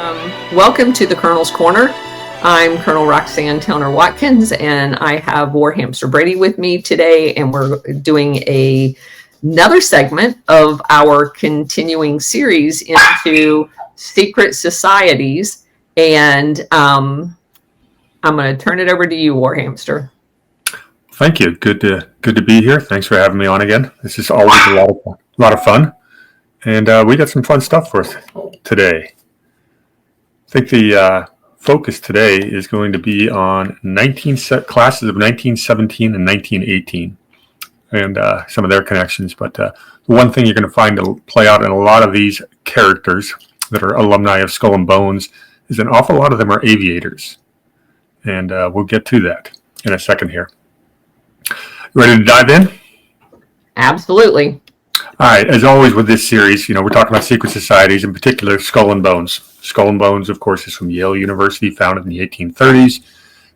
Welcome to the Colonel's Corner. I'm Colonel Roxanne Towner-Watkins, and I have War Hamster Brady with me today, and we're doing another segment of our continuing series into secret societies. And I'm going to turn it over to you, War Hamster. Thank you. Good to be here. Thanks for having me on again. This is always a lot of fun, and we got some fun stuff for us today. I think the focus today is going to be on classes of 1917 and 1918 and some of their connections. But the one thing you're going to find to play out in a lot of these characters that are alumni of Skull and Bones is an awful lot of them are aviators. And we'll get to that in a second here. Ready to dive in? Absolutely. All right. As always with this series, we're talking about secret societies, in particular Skull and Bones. Skull and Bones, of course, is from Yale University, founded in the 1830s.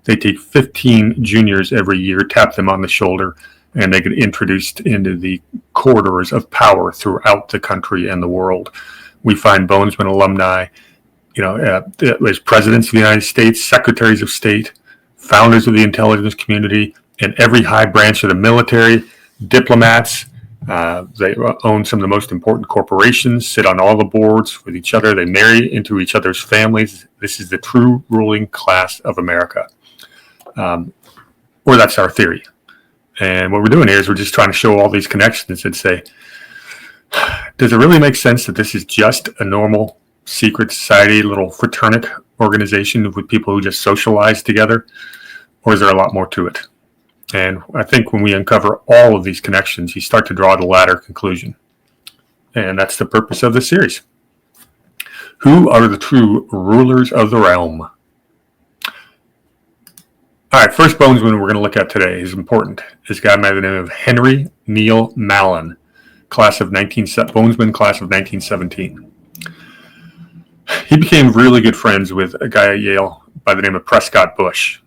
They take 15 juniors every year, tap them on the shoulder, and they get introduced into the corridors of power throughout the country and the world. We find Bonesman alumni, as presidents of the United States, secretaries of state, founders of the intelligence community, in every high branch of the military, diplomats. They own some of the most important corporations, sit on all the boards with each other. They marry into each other's families. This is the true ruling class of America. Or that's our theory. And what we're doing here is we're just trying to show all these connections and say, does it really make sense that this is just a normal secret society, little fraternity organization with people who just socialize together? Or is there a lot more to it? And I think when we uncover all of these connections, you start to draw the latter conclusion. And that's the purpose of this series. Who are the true rulers of the realm? All right, first Bonesman we're going to look at today is important. This guy by the name of Henry Neil Mallon, Bonesman class of 1917. He became really good friends with a guy at Yale by the name of Prescott Bush.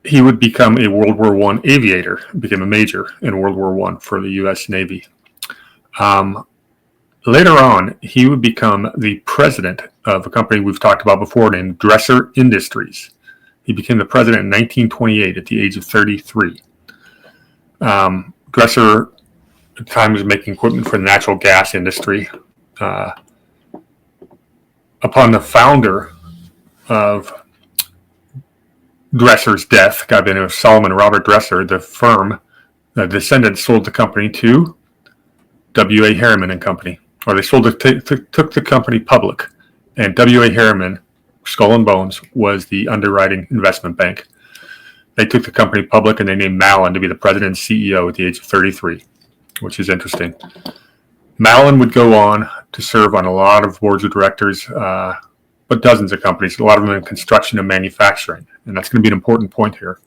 He would become a World War I aviator, became a major in World War I for the U.S. Navy. Later on, he would become the president of a company we've talked about before named Dresser Industries. He became the president in 1928 at the age of 33. Dresser at the time was making equipment for the natural gas industry. Upon the founder of Dresser's death, a guy by the name of Solomon Robert Dresser, the firm, the descendants sold the company to W.A. Harriman and Company, or they took the company public, and W.A. Harriman, Skull and Bones, was the underwriting investment bank. They took the company public and they named Mallon to be the president and CEO at the age of 33, which is interesting. Mallon would go on to serve on a lot of boards of directors, but dozens of companies, a lot of them in construction and manufacturing. And that's going to be an important point here.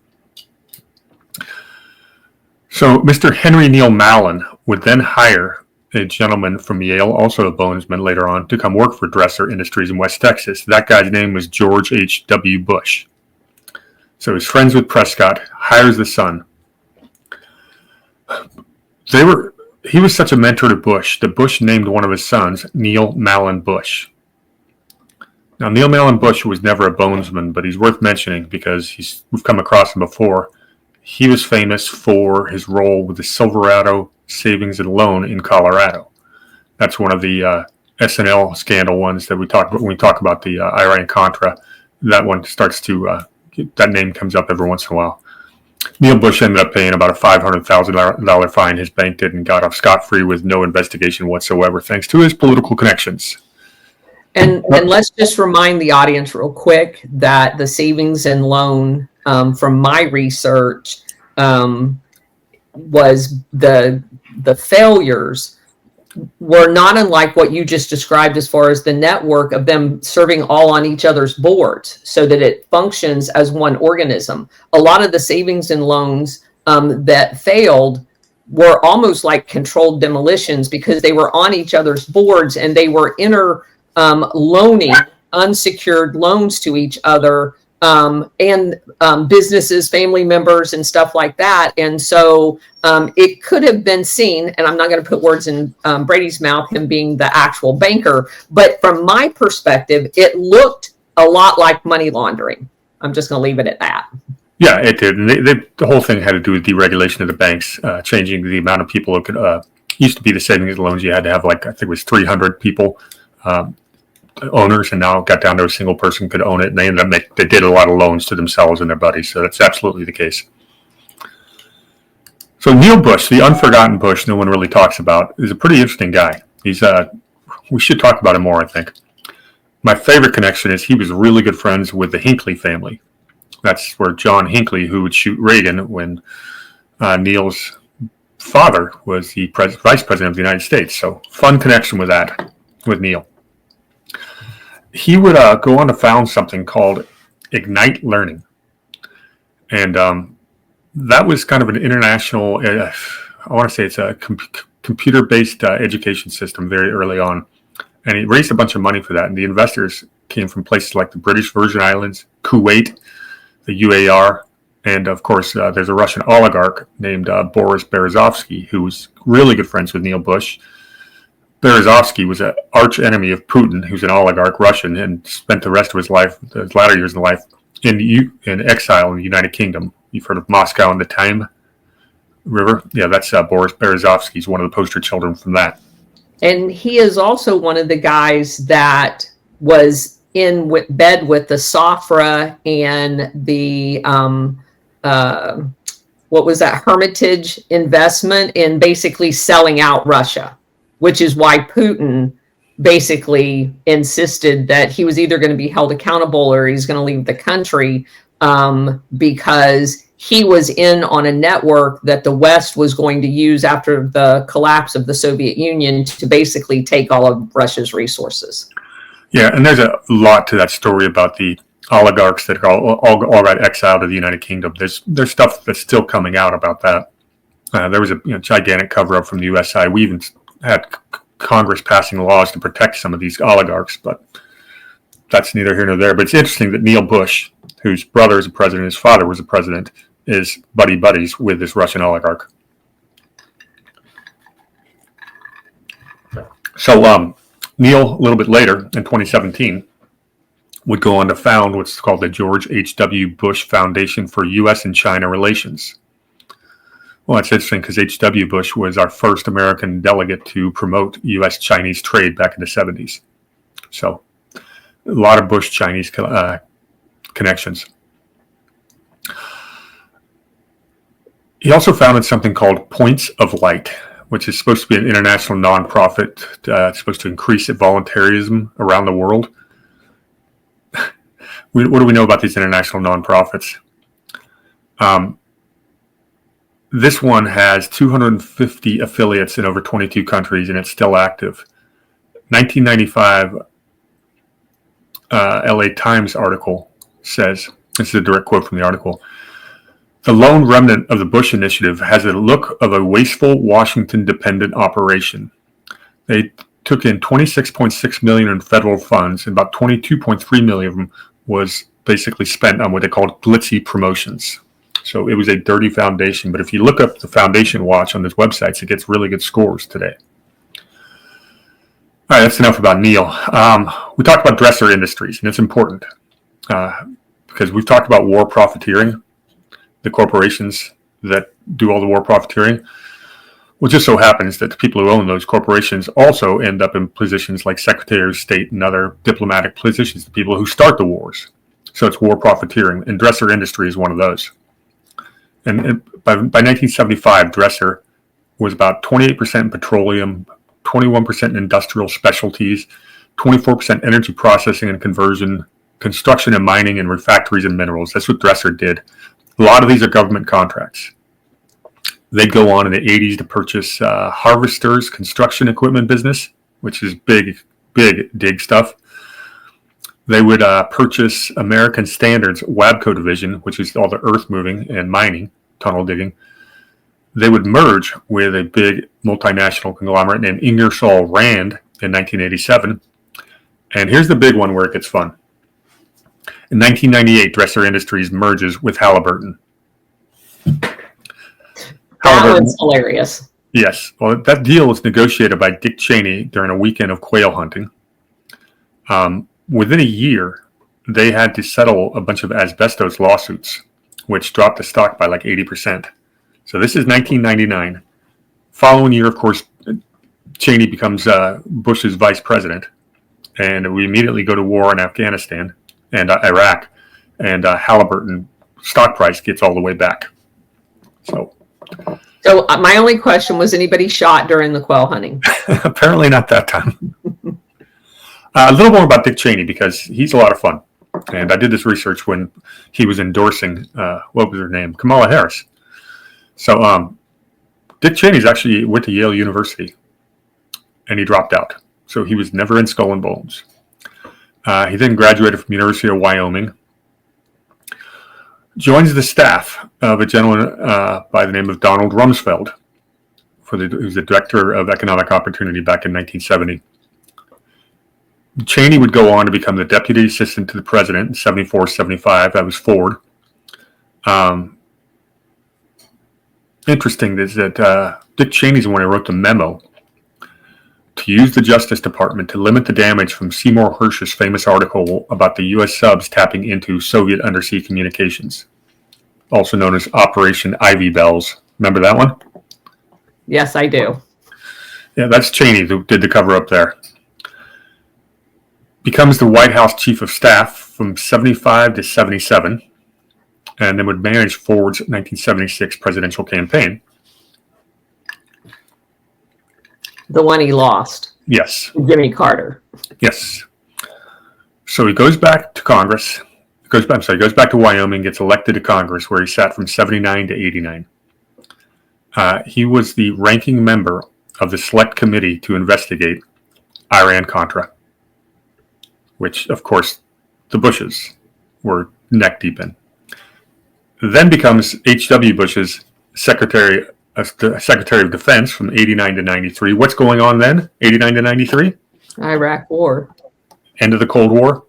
So Mr. Henry Neil Mallon would then hire a gentleman from Yale, also a Bonesman later on, to come work for Dresser Industries in West Texas. That guy's name was George H.W. Bush. So he's friends with Prescott, hires the son. He was such a mentor to Bush that Bush named one of his sons Neil Mallon Bush. Now, Neil Mallon Bush was never a Bonesman, but he's worth mentioning because we've come across him before. He was famous for his role with the Silverado Savings and Loan in Colorado. That's one of the SNL scandal ones that we talk about when we talk about the Iran-Contra. That one starts to, that name comes up every once in a while. Neil Bush ended up paying about a $500,000 fine. His bank did and got off scot-free with no investigation whatsoever, thanks to his political connections. And let's just remind the audience real quick that the savings and loan, from my research, was the failures were not unlike what you just described as far as the network of them serving all on each other's boards so that it functions as one organism. A lot of the savings and loans that failed were almost like controlled demolitions because they were on each other's boards and they were loaning unsecured loans to each other and businesses, family members, and stuff like that. And so it could have been seen, and I'm not going to put words in Brady's mouth, him being the actual banker, but from my perspective, it looked a lot like money laundering. I'm just going to leave it at that. Yeah, it did. And the whole thing had to do with deregulation of the banks, changing the amount of people who could. Used to be the savings and loans, you had to have, like, I think it was 300 people, owners, and now it got down to a single person could own it. And they ended up they did a lot of loans to themselves and their buddies. So that's absolutely the case. So Neil Bush, the unforgotten Bush, no one really talks about, is a pretty interesting guy. He's we should talk about him more, I think. My favorite connection is he was really good friends with the Hinckley family. That's where John Hinckley, who would shoot Reagan when Neil's father was the vice president of the United States. So fun connection with that, with Neil. He would go on to found something called Ignite Learning. And that was kind of an international, I want to say it's a computer-based education system very early on. And he raised a bunch of money for that. And the investors came from places like the British Virgin Islands, Kuwait, the UAR, and of course, there's a Russian oligarch named Boris Berezovsky, who was really good friends with Neil Bush. Berezovsky was an arch enemy of Putin, who's an oligarch Russian, and spent the rest of his life, his latter years in life, in exile in the United Kingdom. You've heard of Moscow and the Time River? Yeah, that's Boris Berezovsky. He's one of the poster children from that. And he is also one of the guys that was in bed with the Safra and the what was that, Hermitage investment in basically selling out Russia, which is why Putin basically insisted that he was either going to be held accountable or he's going to leave the country, because he was in on a network that the West was going to use after the collapse of the Soviet Union to basically take all of Russia's resources. Yeah, and there's a lot to that story about the oligarchs that all got exiled to the United Kingdom. There's stuff that's still coming out about that. There was a gigantic cover-up from the U.S. side. We even had Congress passing laws to protect some of these oligarchs, but that's neither here nor there. But it's interesting that Neil Bush, whose brother is a president, his father was a president, is buddies with this Russian oligarch. So Neil, a little bit later in 2017, would go on to found what's called the George H.W. Bush Foundation for U.S. and China Relations. Well, that's interesting because H.W. Bush was our first American delegate to promote U.S.-Chinese trade back in the 70s. So a lot of Bush-Chinese connections. He also founded something called Points of Light, which is supposed to be an international nonprofit. It's supposed to increase voluntarism around the world. What do we know about these international nonprofits? This one has 250 affiliates in over 22 countries, and it's still active. 1995 LA Times article says, this is a direct quote from the article, "The lone remnant of the Bush initiative has a look of a wasteful Washington-dependent operation. They took in $26.6 million in federal funds, and about $22.3 million of them was basically spent on what they called glitzy promotions." So it was a dirty foundation, but if you look up the Foundation Watch on these websites, it gets really good scores today. All right, that's enough about Neil. We talked about Dresser Industries, and it's important because we've talked about war profiteering, the corporations that do all the war profiteering. Well, it just so happens that the people who own those corporations also end up in positions like Secretary of State and other diplomatic positions, the people who start the wars. So it's war profiteering, and Dresser Industries is one of those. And by 1975, Dresser was about 28% in petroleum, 21% in industrial specialties, 24% energy processing and conversion, construction and mining, and refractories and minerals. That's what Dresser did. A lot of these are government contracts. They'd go on in the 80s to purchase Harvester's construction equipment business, which is big dig stuff. They would purchase American Standard's WABCO division, which is all the earth moving and mining, tunnel digging. They would merge with a big multinational conglomerate named Ingersoll Rand in 1987. And here's the big one where it gets fun. In 1998, Dresser Industries merges with Halliburton. That was hilarious. Yes. Well, that deal was negotiated by Dick Cheney during a weekend of quail hunting. Within a year, they had to settle a bunch of asbestos lawsuits, which dropped the stock by like 80%. So this is 1999. Following year, of course, Cheney becomes Bush's vice president, and we immediately go to war in Afghanistan and Iraq, and Halliburton stock price gets all the way back. So my only question was, anybody shot during the quail hunting? Apparently not that time. A little more about Dick Cheney, because he's a lot of fun. And I did this research when he was endorsing, what was her name? Kamala Harris. So Dick Cheney's actually went to Yale University, and he dropped out. So he was never in Skull and Bones. He then graduated from University of Wyoming. Joins the staff of a gentleman by the name of Donald Rumsfeld, who was the director of economic opportunity back in 1970. Cheney would go on to become the deputy assistant to the president in 74-75. That was Ford. Interesting is that Dick Cheney's the one who wrote the memo to use the Justice Department to limit the damage from Seymour Hersh's famous article about the U.S. subs tapping into Soviet undersea communications, also known as Operation Ivy Bells. Remember that one? Yes, I do. Yeah, that's Cheney who did the cover-up there. Becomes the White House chief of staff from 75 to 77, and then would manage Ford's 1976 presidential campaign. The one he lost. Yes. Jimmy Carter. Yes. So he goes back to Congress. Goes back to Wyoming, gets elected to Congress, where he sat from 79 to 89. He was the ranking member of the Select Committee to investigate Iran-Contra, which, of course, the Bushes were neck deep in. Then becomes H.W. Bush's Secretary of Defense from 89 to 93. What's going on then, 89 to 93? Iraq War. End of the Cold War.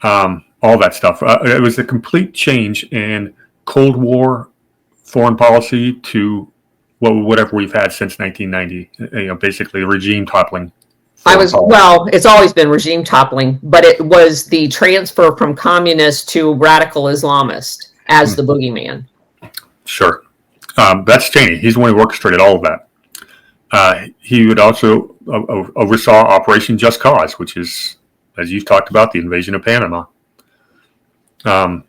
All that stuff. It was a complete change in Cold War foreign policy to whatever we've had since 1990. Basically regime toppling. It's always been regime toppling, but it was the transfer from communist to radical Islamist as the boogeyman. Sure. That's Cheney. He's the one who orchestrated all of that. He would also oversaw Operation Just Cause, which is, as you've talked about, the invasion of Panama. Do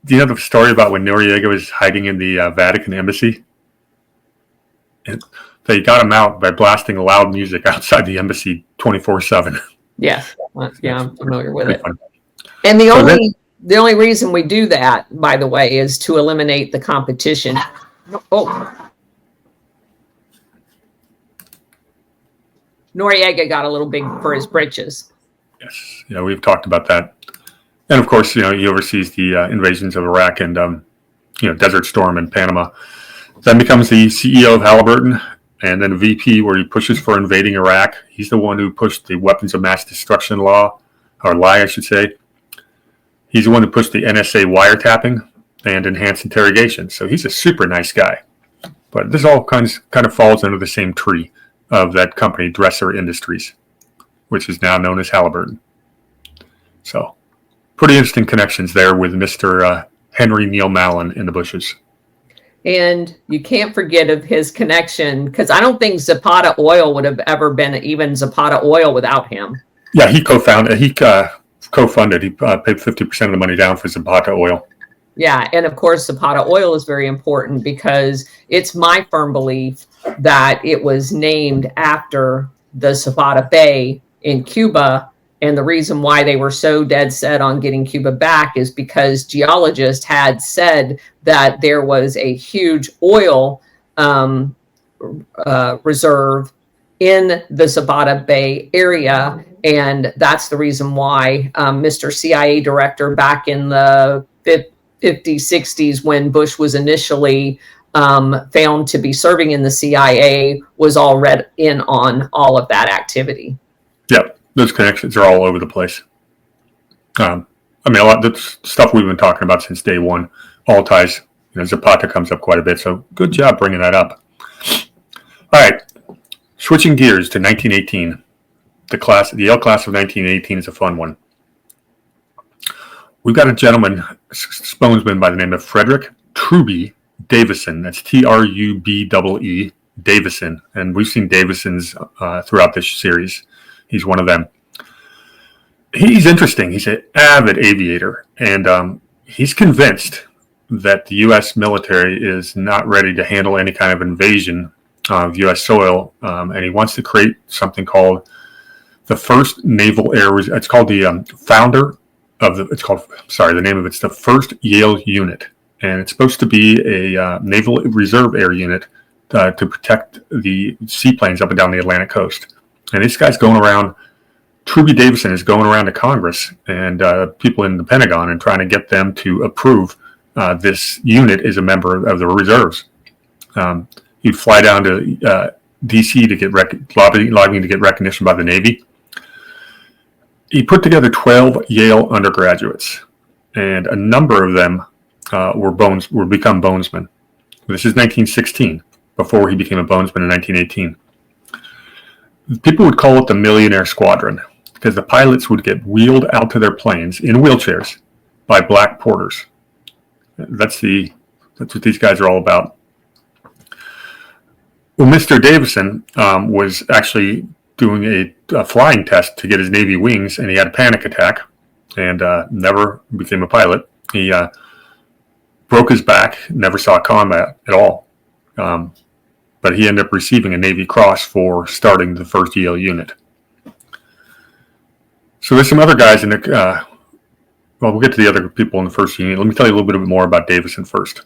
you know the story about when Noriega was hiding in the Vatican embassy? They got him out by blasting loud music outside the embassy 24/7. Yeah, I'm familiar with it. Fun. And the only reason we do that, by the way, is to eliminate the competition. Oh, Noriega got a little big for his britches. Yes, yeah, we've talked about that, and of course, he oversees the invasions of Iraq and Desert Storm in Panama. Then becomes the CEO of Halliburton. And then VP, where he pushes for invading Iraq. He's the one who pushed the weapons of mass destruction lie, I should say. He's the one who pushed the NSA wiretapping and enhanced interrogation. So he's a super nice guy. But this all kind of falls under the same tree of that company, Dresser Industries, which is now known as Halliburton. So pretty interesting connections there with Mr. Henry Neil Mallon in the Bushes. And you can't forget of his connection, because I don't think Zapata Oil would have ever been even Zapata Oil without him. Yeah, he co-funded. He paid 50% of the money down for Zapata Oil. Yeah, and of course, Zapata Oil is very important because it's my firm belief that it was named after the Zapata Bay in Cuba. And the reason why they were so dead set on getting Cuba back is because geologists had said that there was a huge oil reserve in the Zapata Bay area. And that's the reason why Mr. CIA director back in the 50s, 60s, when Bush was initially found to be serving in the CIA, was all read in on all of that activity. Yep. Those connections are all over the place. I mean, a lot of the stuff we've been talking about since day one all ties. Zapata comes up quite a bit, so good job bringing that up. All right, switching gears to 1918. The Yale class of 1918 is a fun one. We've got a gentleman, sponesman by the name of Frederick Trubee Davison. That's Trubee, Davison. And we've seen Davisons throughout this series. He's one of them. He's interesting. He's an avid aviator. And he's convinced that the U.S. military is not ready to handle any kind of invasion of U.S. soil. And he wants to create something called the first Naval Air. It's called the founder of the. It's called. Sorry, the name of it's the First Yale Unit, and it's supposed to be a Naval Reserve Air Unit to protect the seaplanes up and down the Atlantic coast. And this guy's going around. Trubee Davison is going around to Congress and people in the Pentagon and trying to get them to approve this unit as a member of the reserves. He'd fly down to D.C. to get lobbying to get recognition by the Navy. He put together 12 Yale undergraduates, and a number of them were become bonesmen. This is 1916, before he became a bonesman in 1918. People would call it the Millionaire Squadron because the pilots would get wheeled out to their planes in wheelchairs by black porters. That's what these guys are all about. Well, Mr. Davison was actually doing a flying test to get his Navy wings, and he had a panic attack and never became a pilot. He broke his back, never saw combat at all. But he ended up receiving a Navy Cross for starting the first Yale unit. So there's some other guys in the, we'll get to the other people in the first unit. Let me tell you a little bit more about Davison first.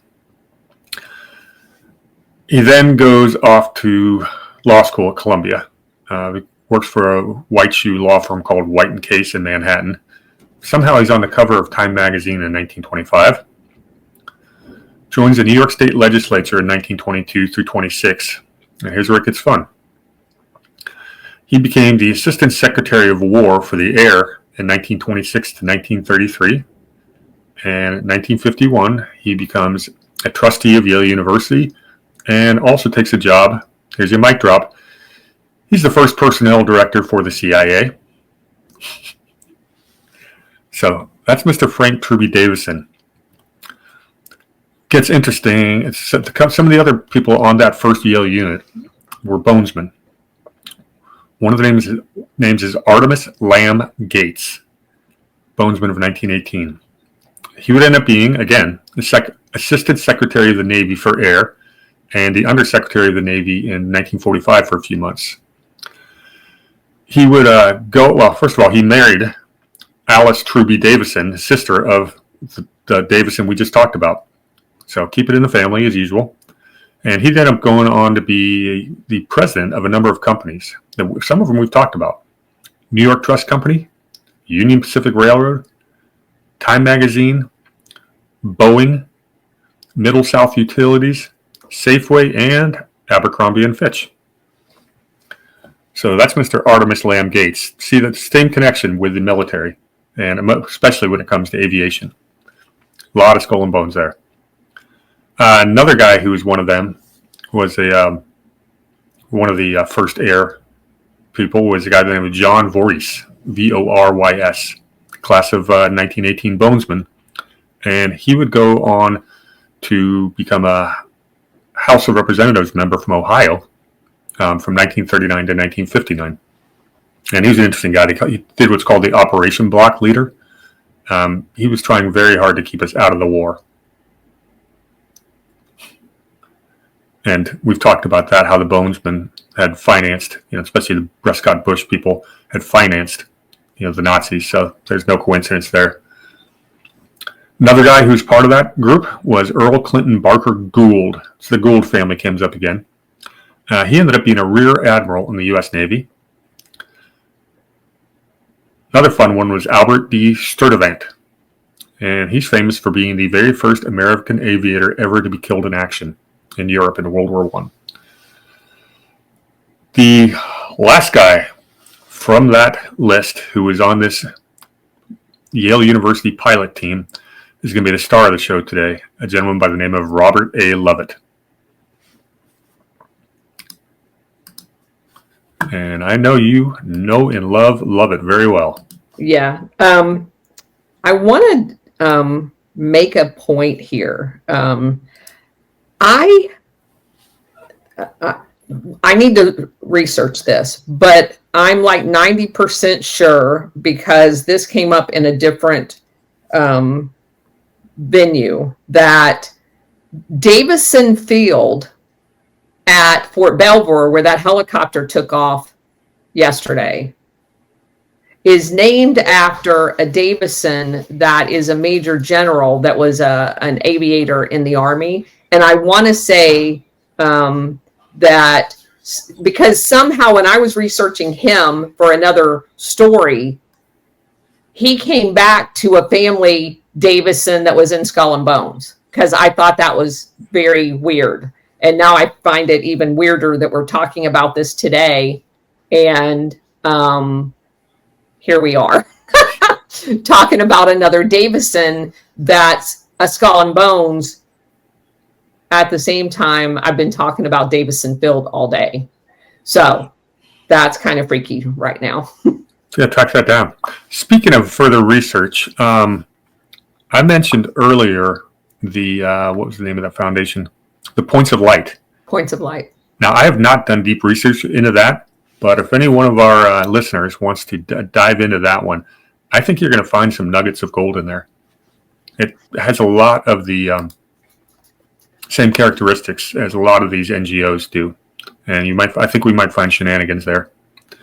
He then goes off to law school at Columbia. He works for a white shoe law firm called White and Case in Manhattan. Somehow he's on the cover of Time magazine in 1925. Joins the New York State Legislature in 1922 through 26. And here's where it gets fun. He became the Assistant Secretary of War for the Air in 1926 to 1933. And in 1951, he becomes a trustee of Yale University and also takes a job. Here's your mic drop. He's the first personnel director for the CIA. So that's Mr. Frank Trubee Davison. Gets interesting. Some of the other people on that first Yale unit were bonesmen. One of the names is Artemus Lamb Gates, bonesman of 1918. He would end up being, again, the Assistant Secretary of the Navy for Air and the Undersecretary of the Navy in 1945 for a few months. He would first of all, he married Alice Trubee Davison, sister of the Davison we just talked about. So keep it in the family as usual. And he ended up going on to be the president of a number of companies. Some of them we've talked about. New York Trust Company, Union Pacific Railroad, Time Magazine, Boeing, Middle South Utilities, Safeway, and Abercrombie and Fitch. So that's Mr. Artemus Lamb Gates. See the same connection with the military, and especially when it comes to aviation. A lot of skull and bones there. Another guy who was one of them was one of the first air people was a guy named John Vorys, Vorys, class of 1918 bonesman. And he would go on to become a House of Representatives member from Ohio from 1939 to 1959. And he was an interesting guy. He did what's called the Operation Block Leader. He was trying very hard to keep us out of the war. And we've talked about that, how the bonesmen had financed, especially the Prescott Bush people had financed, the Nazis. So there's no coincidence there. Another guy who's part of that group was Earl Clinton Barker Gould. So the Gould family comes up again. He ended up being a rear admiral in the U.S. Navy. Another fun one was Albert D. Sturtevant. And he's famous for being the very first American aviator ever to be killed in action in Europe in World War I. The last guy from that list who was on this Yale University pilot team is going to be the star of the show today, a gentleman by the name of Robert A. Lovitt. And I know you know and love Lovitt very well. Yeah. I want to make a point here. I need to research this, but I'm like 90% sure, because this came up in a different venue, that Davison Field at Fort Belvoir, where that helicopter took off yesterday, is named after a Davison that is a major general that was an aviator in the Army. And I want to say that because somehow when I was researching him for another story, he came back to a family Davison that was in Skull and Bones, because I thought that was very weird. And now I find it even weirder that we're talking about this today. And here we are talking about another Davison that's a Skull and Bones. At the same time, I've been talking about Davison Field all day. So that's kind of freaky right now. Yeah, track that down. Speaking of further research, I mentioned earlier what was the name of that foundation? The Points of Light. Points of Light. Now, I have not done deep research into that, but if any one of our listeners wants to dive into that one, I think you're going to find some nuggets of gold in there. It has a lot of the same characteristics as a lot of these NGOs do, and I think we might find shenanigans there.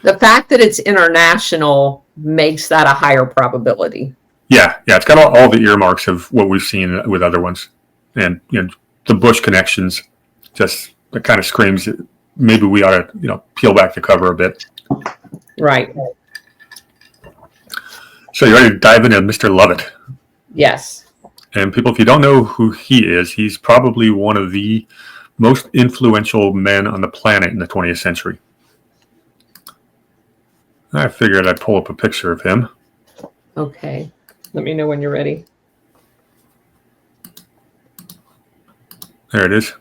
The fact that it's international makes that a higher probability. Yeah, it's got all the earmarks of what we've seen with other ones, and the Bush connections. Just that kind of screams that maybe we ought to peel back the cover a bit. Right. So you ready to dive into Mr. Lovitt? Yes. And people, if you don't know who he is, he's probably one of the most influential men on the planet in the 20th century. I figured I'd pull up a picture of him. Okay. Let me know when you're ready. There it is.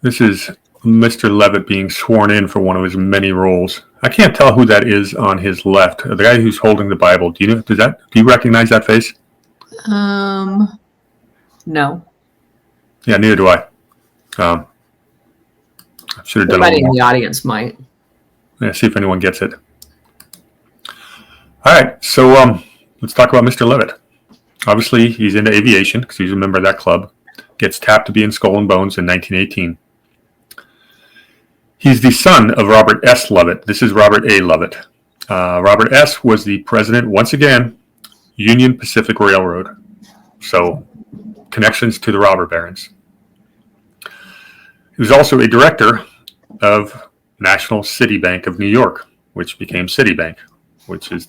This is Mr. Lovitt being sworn in for one of his many roles. I can't tell who that is on his left. The guy who's holding the Bible. Do you recognize that face? No. Yeah, neither do I. I should have done Somebody in the audience might. Yeah, see if anyone gets it. All right, so let's talk about Mr. Lovitt. Obviously, he's into aviation because he's a member of that club. Gets tapped to be in Skull and Bones in 1918. He's the son of Robert S. Lovitt. This is Robert A. Lovitt. Robert S. was the president, once again, Union Pacific Railroad. So, connections to the robber barons. He was also a director of National City Bank of New York, which became Citibank, which is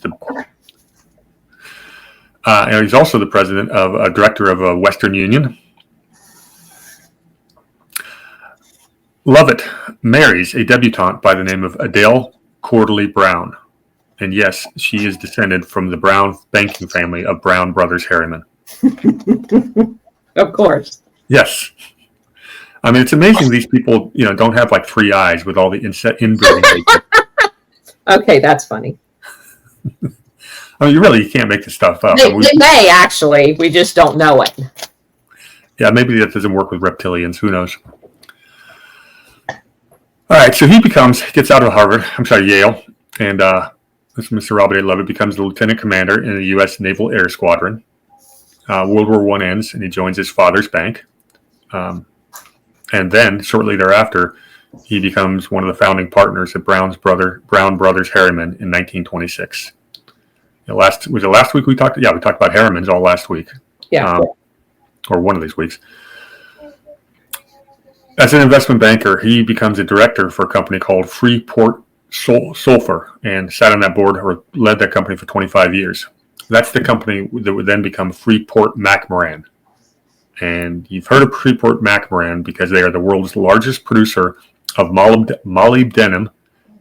and he's also the president of a director of Western Union. Lovitt marries a debutante by the name of Adele Cordeley Brown. And yes, she is descended from the Brown banking family of Brown Brothers Harriman. Of course. Yes. I mean, it's amazing these people, don't have like three eyes with all the inbreeding. Okay, that's funny. I mean, you can't make this stuff up. They may, actually. We just don't know it. Yeah, maybe that doesn't work with reptilians. Who knows? All right, so he gets out of Yale, and Mr. Robert A. Lovitt becomes the lieutenant commander in the U.S. Naval Air Squadron. World War I ends, and he joins his father's bank. And then, shortly thereafter, he becomes one of the founding partners of Brown Brothers Harriman in 1926. Was it last week we talked? Yeah, we talked about Harrimans all last week. Yeah. Or one of these weeks. As an investment banker, he becomes a director for a company called Freeport Sulphur and sat on that board or led that company for 25 years. That's the company that would then become Freeport McMoran. And you've heard of Freeport McMoran because they are the world's largest producer of molybdenum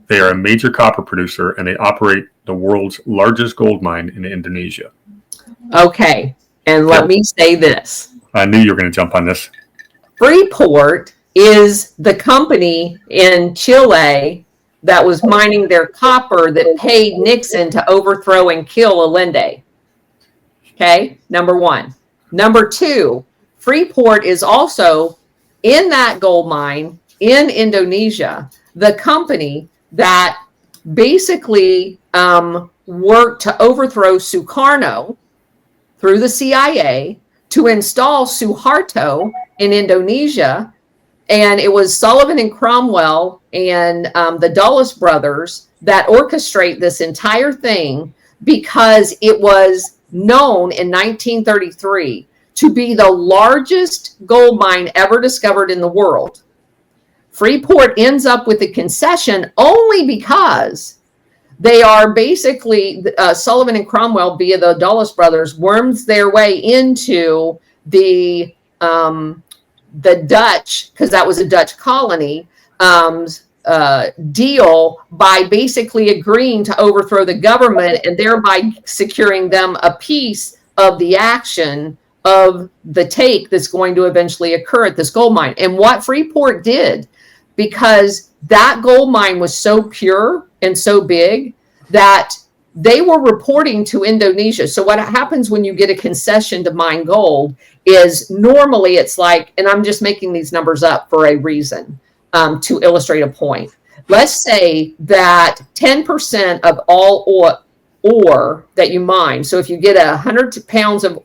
They are a major copper producer, and they operate the world's largest gold mine in Indonesia. Okay, and let me say this. I knew you were going to jump on this. Freeport is the company in Chile that was mining their copper that paid Nixon to overthrow and kill Allende. Okay, number one. Number two, Freeport is also in that gold mine in Indonesia, the company that basically worked to overthrow Sukarno through the CIA to install Suharto in Indonesia. And it was Sullivan and Cromwell and the Dulles brothers that orchestrate this entire thing, because it was known in 1933 to be the largest gold mine ever discovered in the world. Freeport ends up with a concession only because they are basically, Sullivan and Cromwell via the Dulles brothers worms their way into the Dutch, because that was a Dutch colony, deal by basically agreeing to overthrow the government and thereby securing them a piece of the action of the take that's going to eventually occur at this gold mine. And what Freeport did, because that gold mine was so pure and so big that they were reporting to Indonesia. So what happens when you get a concession to mine gold is normally it's like, and I'm just making these numbers up for a reason, to illustrate a point. Let's say that 10% of all ore that you mine, so if you get 100 pounds of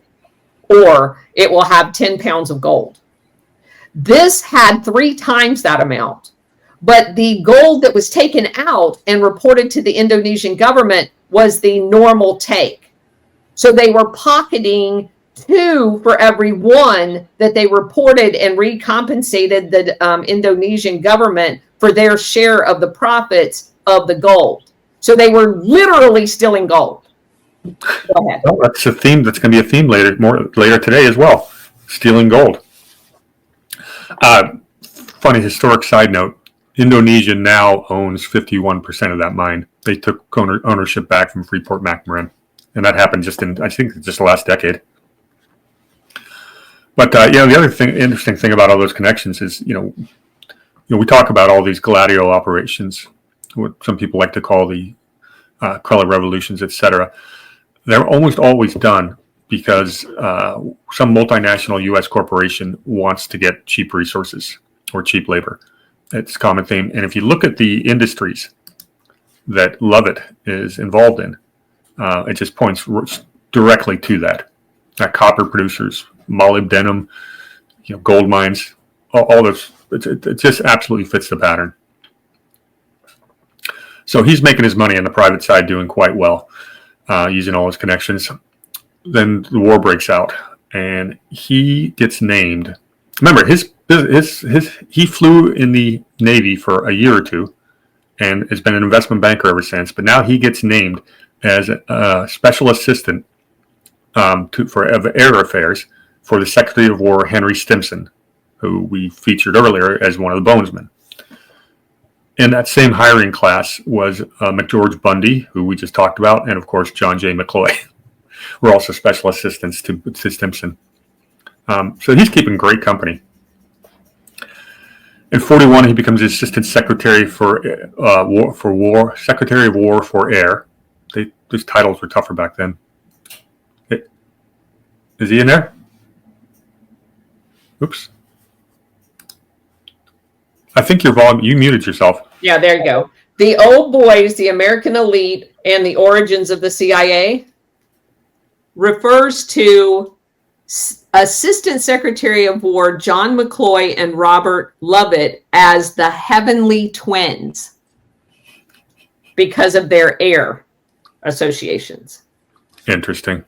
ore, it will have 10 pounds of gold. This had 3 times that amount, but the gold that was taken out and reported to the Indonesian government was the normal take. So they were pocketing 2 for every 1 that they reported and recompensated the Indonesian government for their share of the profits of the gold. So they were literally stealing gold. Go ahead. Well, that's a theme. That's going to be a theme later today as well. Stealing gold. Funny historic side note. Indonesia now owns 51% of that mine. They took ownership back from Freeport-McMoRan, and that happened just the last decade. But the other interesting thing about all those connections is, we talk about all these gladio operations, what some people like to call the color revolutions, etc. They're almost always done because some multinational U.S. corporation wants to get cheap resources or cheap labor. It's a common theme. And if you look at the industries that Lovitt is involved in, it just points directly to that. Copper producers, molybdenum, gold mines, all this. It just absolutely fits the pattern. So he's making his money on the private side, doing quite well, using all his connections. Then the war breaks out, and he gets named. Remember, he flew in the Navy for a year or two, and has been an investment banker ever since. But now he gets named as a special assistant for air affairs for the Secretary of War Henry Stimson, who we featured earlier as one of the bonesmen. In that same hiring class was McGeorge Bundy, who we just talked about, and of course John J. McCloy. We're also special assistants to Stimson. So he's keeping great company. In 1941, he becomes the Assistant Secretary for War, Secretary of War for Air. These titles were tougher back then. Is he in there? Oops. I think you muted yourself. Yeah, there you go. The Old Boys, the American Elite, and the Origins of the CIA refers to Assistant Secretary of War John McCloy and Robert Lovitt as the Heavenly Twins because of their air associations. Interesting.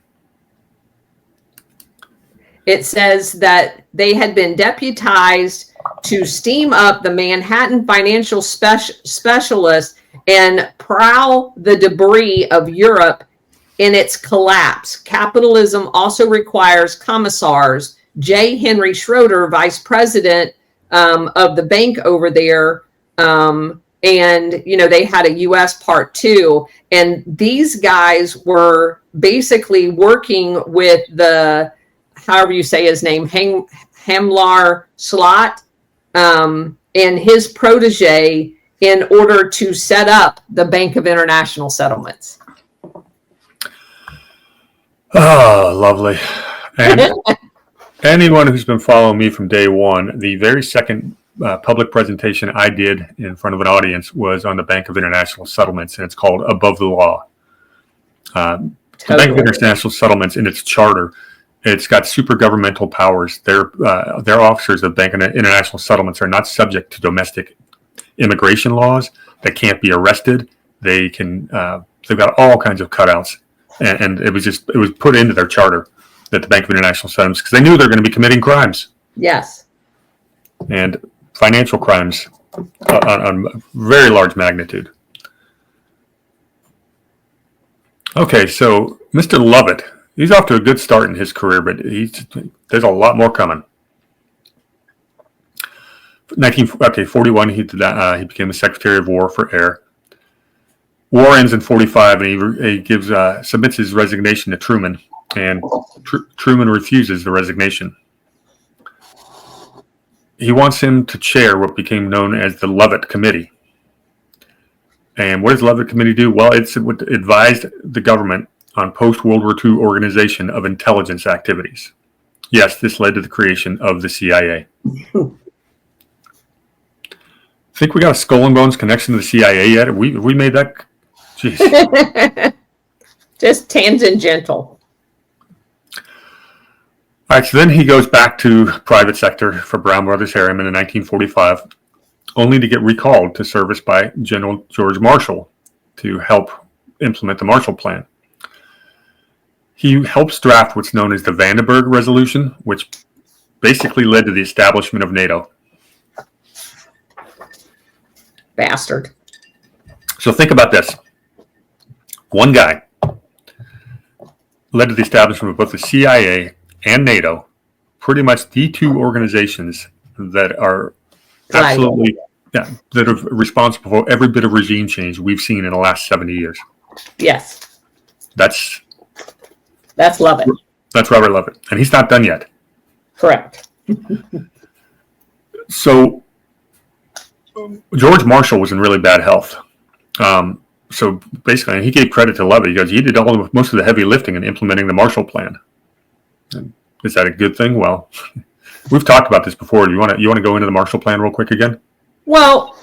It says that they had been deputized to steam up the Manhattan financial specialist and prowl the debris of Europe in its collapse. Capitalism also requires commissars. J. Henry Schroeder, vice president of the bank over there, and and they had a U.S. part 2, and these guys were basically working with the, however you say his name, Hamlar Slot, and his protege in order to set up the Bank of International Settlements. Oh, lovely. And anyone who's been following me from day one, the very second public presentation I did in front of an audience was on the Bank of International Settlements, and it's called Above the Law. The Bank of International Settlements, in its charter, it's got super governmental powers. Their officers of Bank of International Settlements are not subject to domestic immigration laws. They can't be arrested. They can. They've got all kinds of cutouts, and it was put into their charter that the Bank of International Settlements, because they knew they're going to be committing crimes. Yes. And financial crimes on very large magnitude. Okay, so Mr. Lovitt, he's off to a good start in his career, but there's a lot more coming. 41, he became the Secretary of War for Air. War ends in 45, and he submits his resignation to Truman, and Truman refuses the resignation. He wants him to chair what became known as the Lovitt Committee. And what does the Lovitt Committee do? Well, it advised the government on post-World War II organization of intelligence activities. Yes, this led to the creation of the CIA. Think we got a skull and bones connection to the CIA yet? We made that? Jeez. Just tangential. All right, so then he goes back to private sector for Brown Brothers Harriman in 1945, only to get recalled to service by General George Marshall to help implement the Marshall Plan. He helps draft what's known as the Vandenberg Resolution, which basically led to the establishment of NATO. Bastard. So think about this. One guy led to the establishment of both the CIA and NATO, pretty much the two organizations that are absolutely, that are responsible for every bit of regime change we've seen in the last 70 years. Yes. That's Lovitt. That's Robert Lovitt. And he's not done yet. Correct. So George Marshall was in really bad health. So basically, he gave credit to Lovitt. He goes, he did most of the heavy lifting in implementing the Marshall Plan. And is that a good thing? Well, we've talked about this before. You want to go into the Marshall Plan real quick again? Well,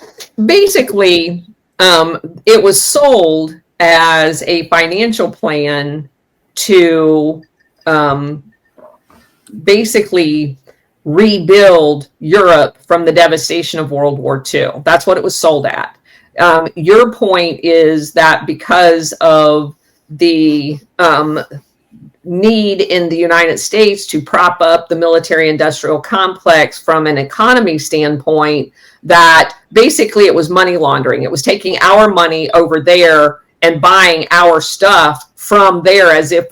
basically, it was sold as a financial plan to basically rebuild Europe from the devastation of World War II. That's what it was sold at. Your point is that because of the need in the United States to prop up the military-industrial complex from an economy standpoint, that basically it was money laundering. It was taking our money over there and buying our stuff from there as if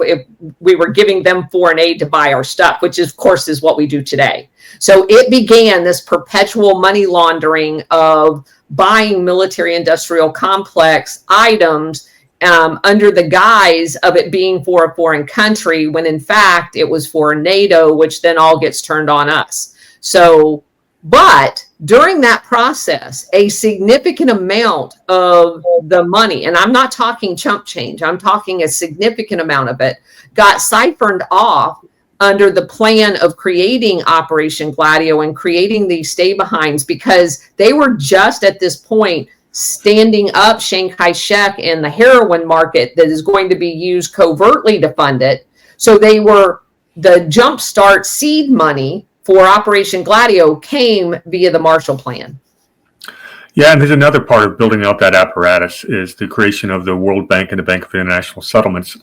we were giving them foreign aid to buy our stuff, which of course is what we do today. So it began this perpetual money laundering of buying military-industrial complex items under the guise of it being for a foreign country, when in fact it was for NATO, which then all gets turned on us. So, but during that process, a significant amount of the money, and I'm not talking chump change, I'm talking a significant amount of it, got siphoned off under the plan of creating Operation Gladio and creating these stay-behinds, because they were just at this point standing up Chiang Kai-shek in the heroin market that is going to be used covertly to fund it. So they were, the jumpstart seed money for Operation Gladio came via the Marshall Plan. Yeah, and there's another part of building out that apparatus is the creation of the World Bank and the Bank of International Settlements.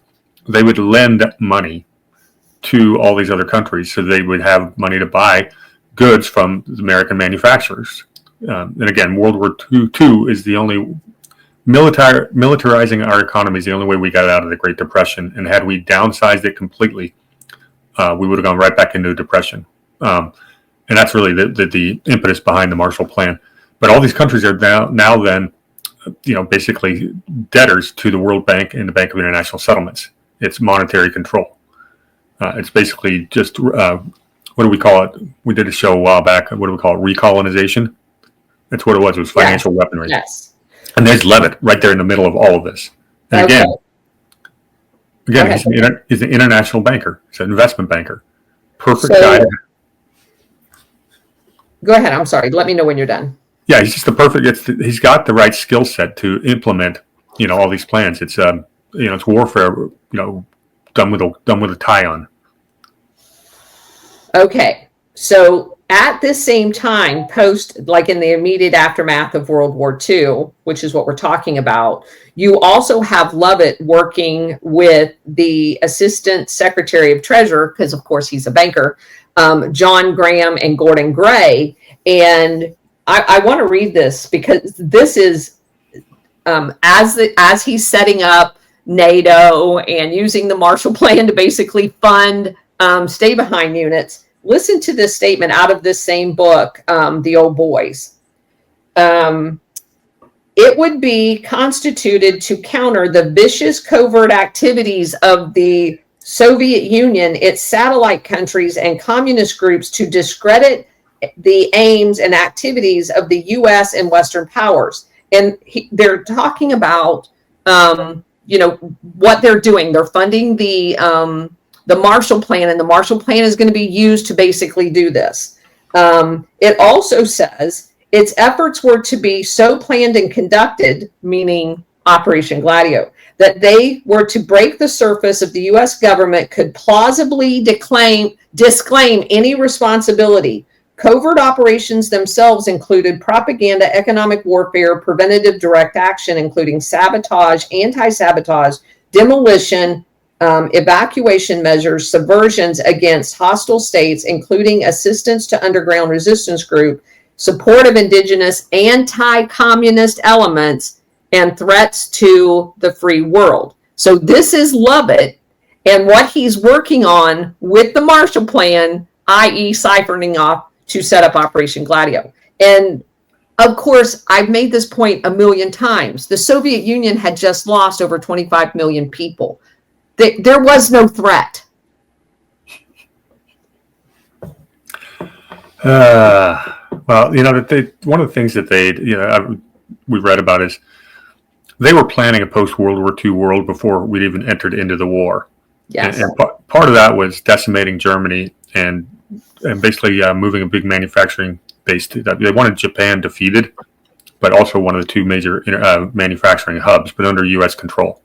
They would lend money to all these other countries, so they would have money to buy goods from the American manufacturers. And again, World War II is the only militarizing our economy is the only way we got out of the Great Depression. And had we downsized it completely, we would have gone right back into the Depression. And that's really the impetus behind the Marshall Plan. But all these countries are now then basically debtors to the World Bank and the Bank of International Settlements. It's monetary control. It's basically just, what do we call it? We did a show a while back. What do we call it? Recolonization. That's what it was. It was financial weaponry. Yes. And there's Lovitt right there in the middle of all of this. And again, he's an international banker. He's an investment banker. Perfect guy. Go ahead. I'm sorry. Let me know when you're done. Yeah, he's just the perfect. He's got the right skill set to implement, all these plans. It's it's warfare, done with a tie on. Okay, so at this same time, like in the immediate aftermath of World War II, which is what we're talking about, you also have Lovitt working with the Assistant Secretary of Treasury, because of course he's a banker, John Graham and Gordon Gray. And I want to read this because this is as he's setting up NATO and using the Marshall Plan to basically fund stay behind units. Listen to this statement out of this same book, The Old Boys. It would be constituted to counter the vicious covert activities of the Soviet Union, its satellite countries, and communist groups to discredit the aims and activities of the U.S. and Western powers. And they're talking about, what they're doing. They're funding the Marshall Plan, and the Marshall Plan is going to be used to basically do this. It also says its efforts were to be so planned and conducted, meaning Operation Gladio, that they were to break the surface of the U.S. government could plausibly disclaim any responsibility. Covert operations themselves included propaganda, economic warfare, preventative direct action, including sabotage, anti-sabotage, demolition, evacuation measures, subversions against hostile states, including assistance to underground resistance group, support of indigenous anti-communist elements, and threats to the free world. So this is Lovitt and what he's working on with the Marshall Plan, i.e. siphoning off to set up Operation Gladio. And of course, I've made this point a million times. The Soviet Union had just lost over 25 million people. There was no threat. Well, one of the things that we read about is they were planning a post-World War II world before we'd even entered into the war. Yes. And part of that was decimating Germany and basically moving a big manufacturing base. They wanted Japan defeated, but also one of the two major manufacturing hubs, but under U.S. control.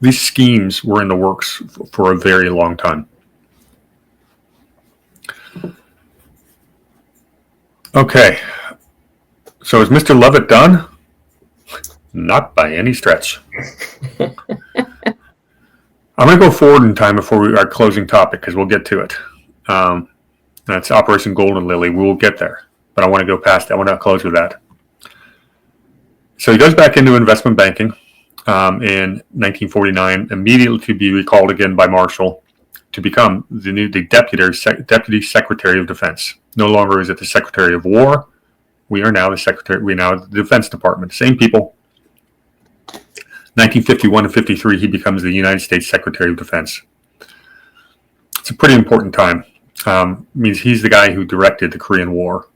These schemes were in the works for a very long time. Okay, so is Mr. Lovitt done? Not by any stretch. I'm going to go forward in time before our closing topic because we'll get to it. That's Operation Golden Lily. We will get there, but I want to go past that. I want to close with that. So he goes back into investment banking in 1949, immediately to be recalled again by Marshall to become the Deputy Secretary of Defense. No longer is it the Secretary of War. We are now the Defense Department. Same people. 1951 to 53, he becomes the United States Secretary of Defense. It's a pretty important time. Means he's the guy who directed the Korean War.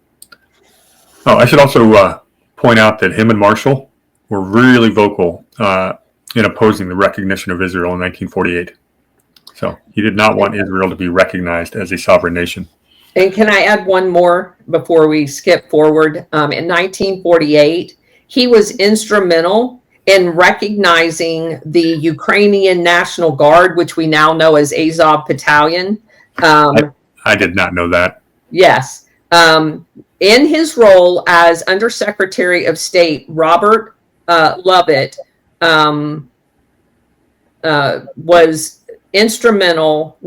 Oh, I should also point out that him and Marshall were really vocal in opposing the recognition of Israel in 1948. So he did not want Israel to be recognized as a sovereign nation. And can I add one more before we skip forward? In 1948, he was instrumental in recognizing the Ukrainian National Guard, which we now know as Azov Battalion. I did not know that. Yes. In his role as Undersecretary of State, Robert Lovitt was instrumental,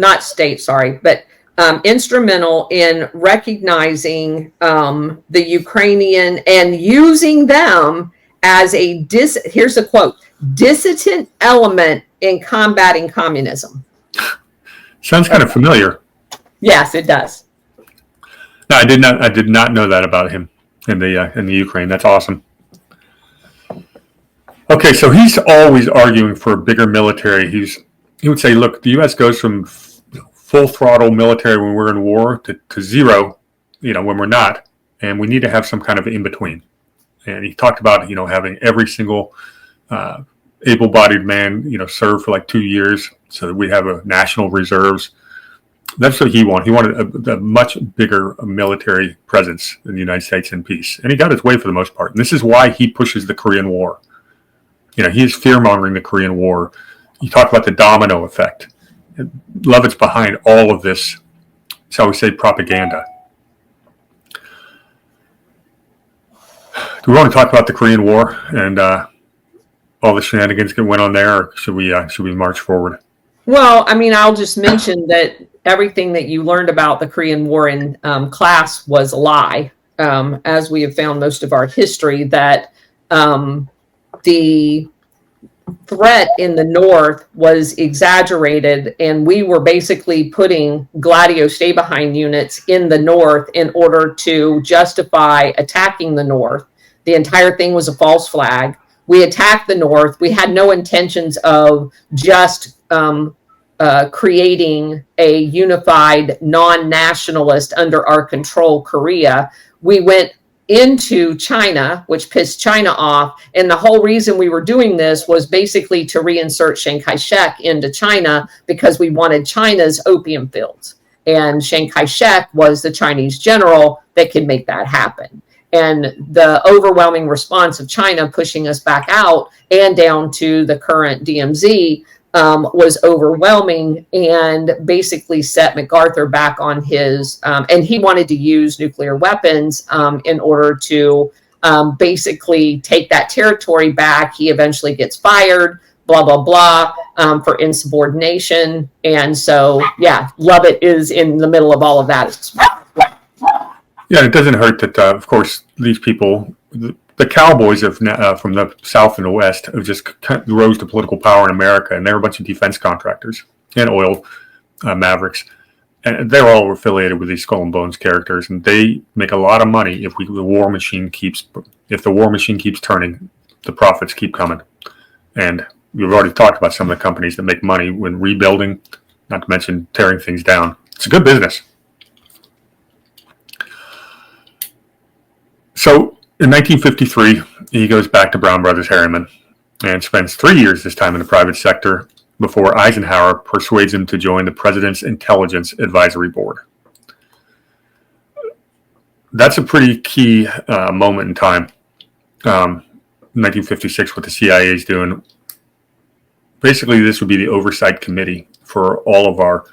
instrumental in recognizing the Ukrainian and using them as here's a quote, dissident element in combating communism. Sounds kind of familiar. Yes, it does. No, I did not know that about him. in the Ukraine. That's awesome. Okay, so he's always arguing for a bigger military. He would say, look, the U.S. goes from full throttle military when we're in war to zero, when we're not, and we need to have some kind of in between. And he talked about, having every single able-bodied man, serve for like 2 years so that we have a national reserves. That's what he wanted. He wanted a much bigger military presence in the United States in peace. And he got his way for the most part. And this is why he pushes the Korean War. He is fear-mongering the Korean War. You talk about the domino effect. Lovitt's behind all of this, shall we say, propaganda. Do we want to talk about the Korean War and all the shenanigans that went on there, or should we march forward? Well, I'll just mention that everything that you learned about the Korean War in class was a lie, as we have found most of our history, that the threat in the North was exaggerated, and we were basically putting Gladio stay-behind units in the North in order to justify attacking the North. The entire thing was a false flag. We attacked the North. We had no intentions of just creating a unified, non-nationalist, under our control Korea. We went into China, which pissed China off. And the whole reason we were doing this was basically to reinsert Chiang Kai-shek into China, because we wanted China's opium fields. And Chiang Kai-shek was the Chinese general that could make that happen. And the overwhelming response of China pushing us back out and down to the current DMZ was overwhelming, and basically set MacArthur back on his, and he wanted to use nuclear weapons in order to basically take that territory back. He eventually gets fired, blah, blah, blah, for insubordination. And so, Lovitt is in the middle of all of that. Yeah, it doesn't hurt that, of course, these people, the cowboys from the South and the West, have just rose to political power in America, and they're a bunch of defense contractors and oil mavericks, and they're all affiliated with these Skull and Bones characters, and they make a lot of money if the war machine keeps turning, the profits keep coming. And we've already talked about some of the companies that make money when rebuilding, not to mention tearing things down. It's a good business. So in 1953, he goes back to Brown Brothers Harriman and spends 3 years this time in the private sector before Eisenhower persuades him to join the President's Intelligence Advisory Board. That's a pretty key moment in time. 1956, what the CIA is doing. Basically, this would be the oversight committee for all of our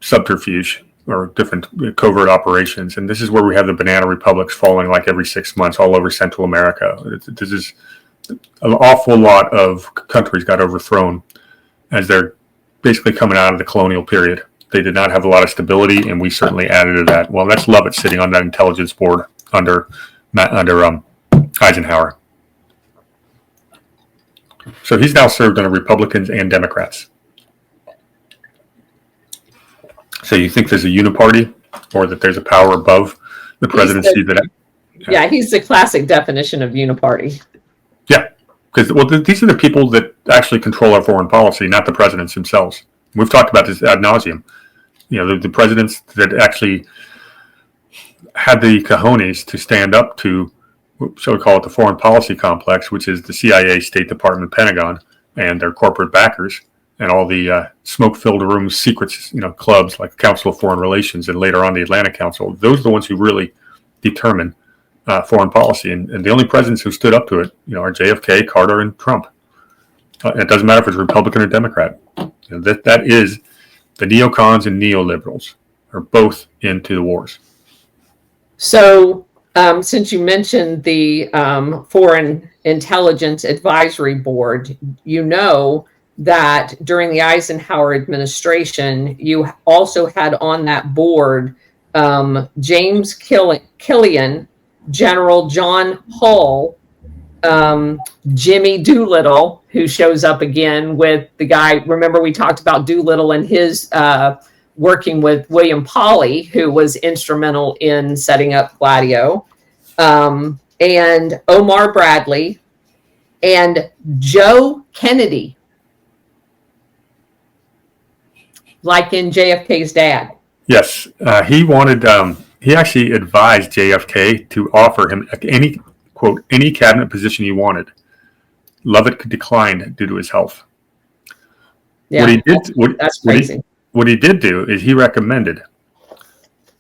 subterfuge or different covert operations. And this is where we have the banana republics falling like every 6 months all over Central America. This is an awful lot of countries got overthrown as they're basically coming out of the colonial period. They did not have a lot of stability, and we certainly added to that. Well, that's Lovitt sitting on that intelligence board under Eisenhower. So he's now served under Republicans and Democrats. So you think there's a uniparty, or that there's a power above the presidency? He's the classic definition of uniparty. Yeah, because these are the people that actually control our foreign policy, not the presidents themselves. We've talked about this ad nauseum. The presidents that actually had the cojones to stand up to, shall we call it, the foreign policy complex, which is the CIA, State Department, Pentagon, and their corporate backers, and all the smoke-filled rooms, secrets, clubs like Council of Foreign Relations and later on the Atlantic Council. Those are the ones who really determine foreign policy. And the only presidents who stood up to it, are JFK, Carter, and Trump. It doesn't matter if it's Republican or Democrat. That is the neocons and neoliberals are both into the wars. So since you mentioned the Foreign Intelligence Advisory Board, that during the Eisenhower administration, you also had on that board James Killian, General John Hull, Jimmy Doolittle, who shows up again with the guy. Remember, we talked about Doolittle and his working with William Pauley, who was instrumental in setting up Gladio, and Omar Bradley, and Joe Kennedy, like in JFK's dad. Yes, he wanted. He actually advised JFK to offer him any quote any cabinet position he wanted. Lovitt declined due to his health. Yeah, that's crazy. What he did do is he recommended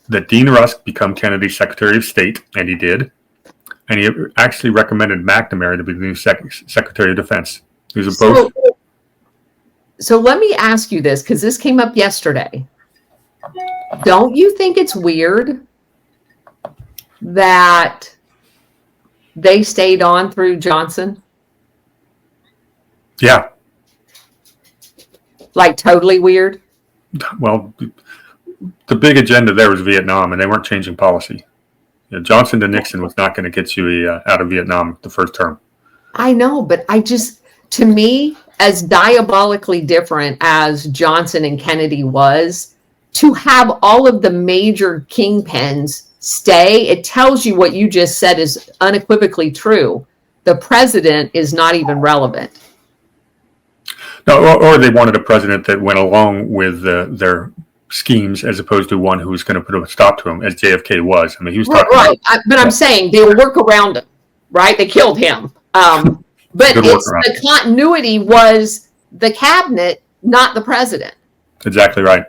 that Dean Rusk become Kennedy's Secretary of State, and he did. And he actually recommended McNamara to be the new Secretary of Defense. So let me ask you this, because this came up yesterday. Don't you think it's weird that they stayed on through Johnson? Yeah. Like totally weird? Well, the big agenda there was Vietnam, and they weren't changing policy. Johnson to Nixon was not going to get you out of Vietnam the first term. I know, but to me, as diabolically different as Johnson and Kennedy was, to have all of the major kingpins stay, it tells you what you just said is unequivocally true. The president is not even relevant. No, or they wanted a president that went along with their schemes as opposed to one who was going to put a stop to him, as JFK was. I mean, he was talking right. But I'm saying they will work around him, right? They killed him. But the continuity was the cabinet, not the president. Exactly right.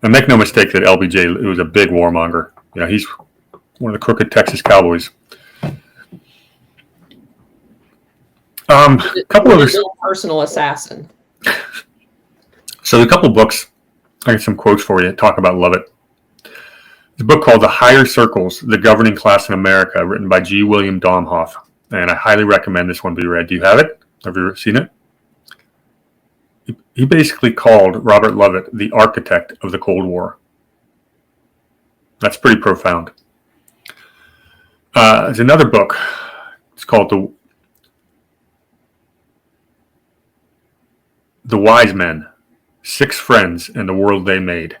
And make no mistake that LBJ was a big warmonger. He's one of the crooked Texas cowboys. Couple of personal assassin. So a couple of books. I got some quotes for you. Talk about Lovitt. There's a book called The Higher Circles: The Governing Class in America, written by G. William Domhoff, and I highly recommend this one be read. Do you have it? Have you seen it? He basically called Robert Lovitt the architect of the Cold War. That's pretty profound. There's another book. It's called The Wise Men, 6 Friends and the World They Made.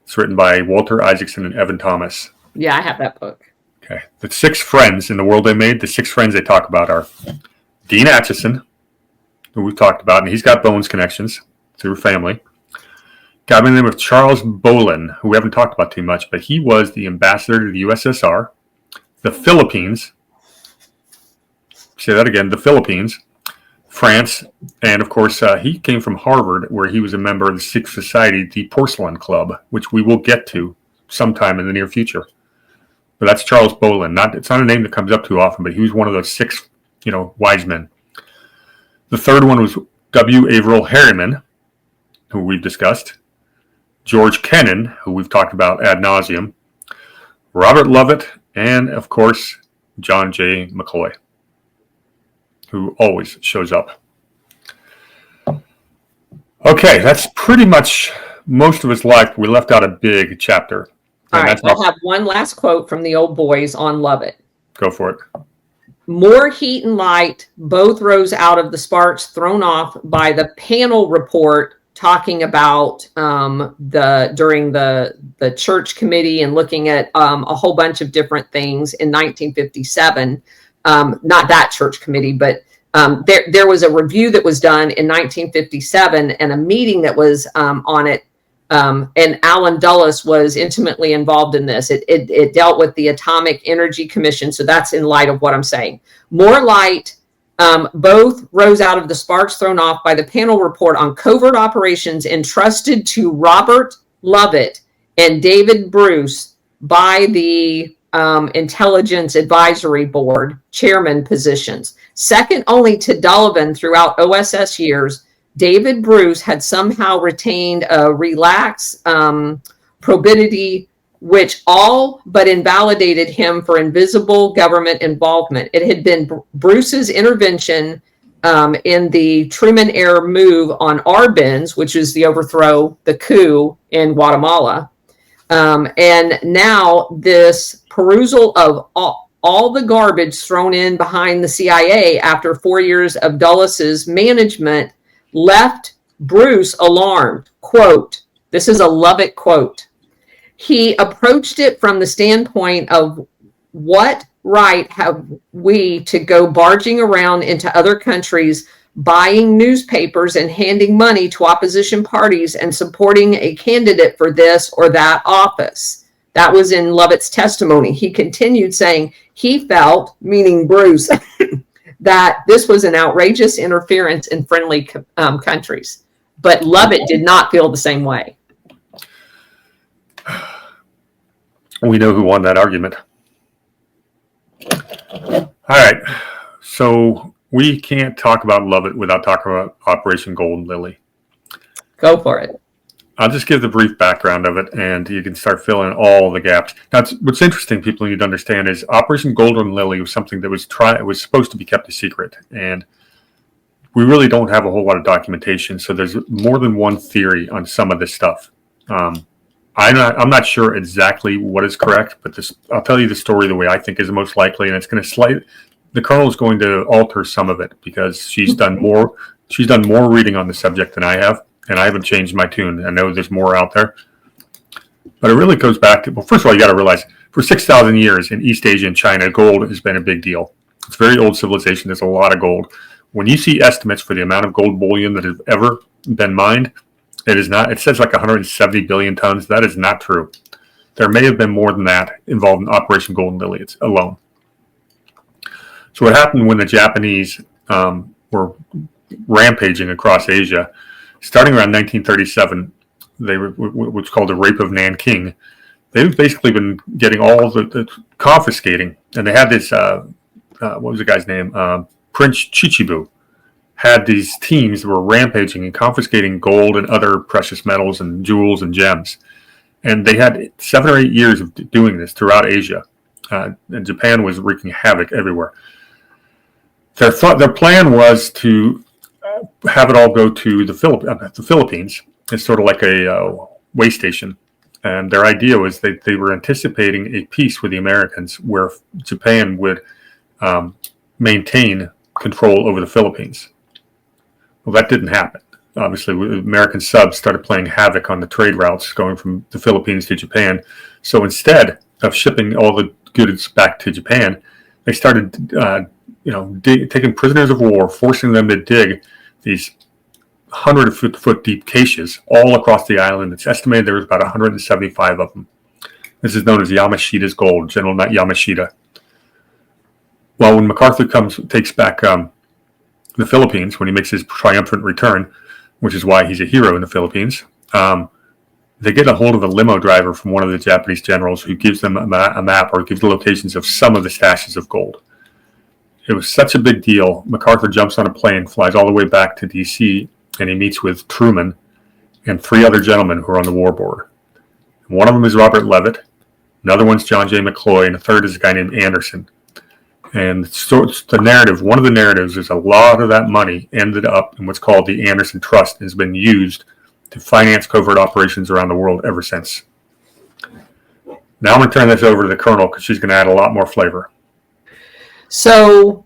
It's written by Walter Isaacson and Evan Thomas. Yeah, I have that book. Okay. The 6 friends in the world they made, the 6 friends they talk about are Dean Acheson, who we've talked about, and he's got Bones connections through family. A guy by the name of Charles Bolin, who we haven't talked about too much, but he was the ambassador to the USSR, the Philippines, say that again, the Philippines, France, and of course, he came from Harvard, where he was a member of the Secret Society, the Porcelain Club, which we will get to sometime in the near future. But that's Charles Bolin. It's not a name that comes up too often, but he was one of those 6, wise men. The third one was W. Averill Harriman, who we've discussed. George Kennan, who we've talked about ad nauseum. Robert Lovitt, and of course, John J. McCloy, who always shows up. Okay, that's pretty much most of his life. We left out a big chapter. All right, I'll have one last quote from the old boys on Lovitt. Go for it. More heat and light both rose out of the sparks thrown off by the panel report talking about during the church committee and looking at a whole bunch of different things in 1957. Not that church committee, but there was a review that was done in 1957 and a meeting that was on it. And Alan Dulles was intimately involved in this. It dealt with the Atomic Energy Commission. So that's in light of what I'm saying. More light both rose out of the sparks thrown off by the panel report on covert operations entrusted to Robert Lovitt and David Bruce by the Intelligence Advisory Board chairman positions. Second only to Delavan throughout OSS years, David Bruce had somehow retained a relaxed probity which all but invalidated him for invisible government involvement. It had been Bruce's intervention in the Truman-era move on Arbenz, which is the coup in Guatemala. And now this perusal of all the garbage thrown in behind the CIA after 4 years of Dulles's management left Bruce alarmed. Quote, This is a Lovitt quote. He approached it from the standpoint of what right have we to go barging around into other countries, buying newspapers and handing money to opposition parties and supporting a candidate for this or that office. That was in Lovitt's testimony. He continued saying he felt, meaning Bruce, that this was an outrageous interference in friendly countries. But Lovitt did not feel the same way. We know who won that argument. All right. So we can't talk about Lovitt without talking about Operation Golden Lily. Go for it. I'll just give the brief background of it, and you can start filling in all the gaps. Now, what's interesting, people need to understand, is Operation Golden Lily was something that was supposed to be kept a secret, and we really don't have a whole lot of documentation. So there's more than one theory on some of this stuff. I'm not sure exactly what is correct, but I'll tell you the story the way I think is the most likely, and it's going to the colonel is going to alter some of it because she's done more reading on the subject than I have. And I haven't changed my tune. I know there's more out there. But it really goes back to, well, first of all, you got to realize, for 6,000 years in East Asia and China, gold has been a big deal. It's a very old civilization. There's a lot of gold. When you see estimates for the amount of gold bullion that has ever been mined, it says like 170 billion tons. That is not true. There may have been more than that involved in Operation Golden Lily alone. So what happened when the Japanese were rampaging across Asia, starting around 1937, what's called the Rape of Nanking, they've basically been getting all the confiscating, and they had this, what was the guy's name? Prince Chichibu had these teams that were rampaging and confiscating gold and other precious metals and jewels and gems. And they had 7 or 8 years of doing this throughout Asia. And Japan was wreaking havoc everywhere. Their plan was to have it all go to the Philippines. It's sort of like a way station. And their idea was that they were anticipating a peace with the Americans where Japan would maintain control over the Philippines. Well, that didn't happen. Obviously, American subs started playing havoc on the trade routes going from the Philippines to Japan. So instead of shipping all the goods back to Japan, they started taking prisoners of war, forcing them to dig these 100-foot deep caches all across the island. It's estimated there was about 175 of them. This is known as Yamashita's gold, General Yamashita. Well, when MacArthur takes back the Philippines, when he makes his triumphant return, which is why he's a hero in the Philippines, they get a hold of a limo driver from one of the Japanese generals who gives them a map or gives the locations of some of the stashes of gold. It was such a big deal. MacArthur jumps on a plane, flies all the way back to D.C., and he meets with Truman and 3 other gentlemen who are on the war board. One of them is Robert Lovitt, another one's John J. McCloy, and a third is a guy named Anderson. And so the narrative, one of the narratives is a lot of that money ended up in what's called the Anderson Trust and has been used to finance covert operations around the world ever since. Now I'm going to turn this over to the Colonel because she's going to add a lot more flavor. So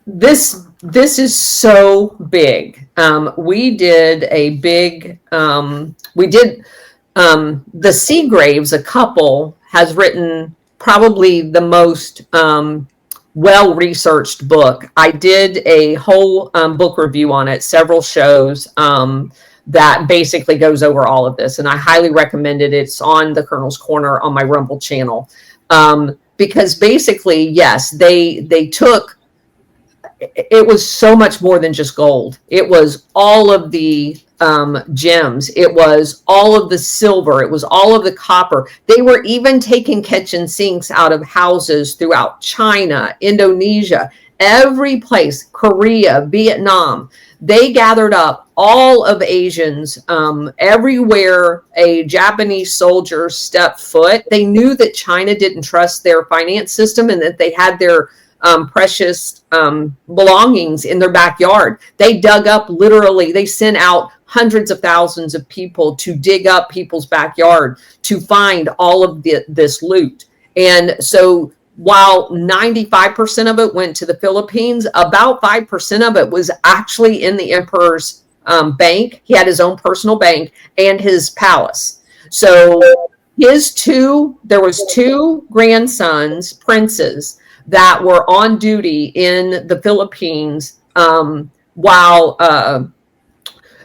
this is so big. We did a big, the Seagraves, a couple, has written probably the most well-researched book. I did a whole book review on it, several shows that basically goes over all of this. And I highly recommend it. It's on the Colonel's Corner on my Rumble channel. Because basically, yes, they took, it was so much more than just gold. It was all of the gems. It was all of the silver. It was all of the copper. They were even taking kitchen sinks out of houses throughout China, Indonesia, every place, Korea, Vietnam. They gathered up all of Asians, everywhere a Japanese soldier stepped foot. They knew that China didn't trust their finance system and that they had their precious belongings in their backyard. They dug up, literally, they sent out hundreds of thousands of people to dig up people's backyard to find all of this loot. And so while 95% of it went to the Philippines, about 5% of it was actually in the emperor's bank. He had his own personal bank and his palace. So there was two grandsons, princes, that were on duty in the Philippines while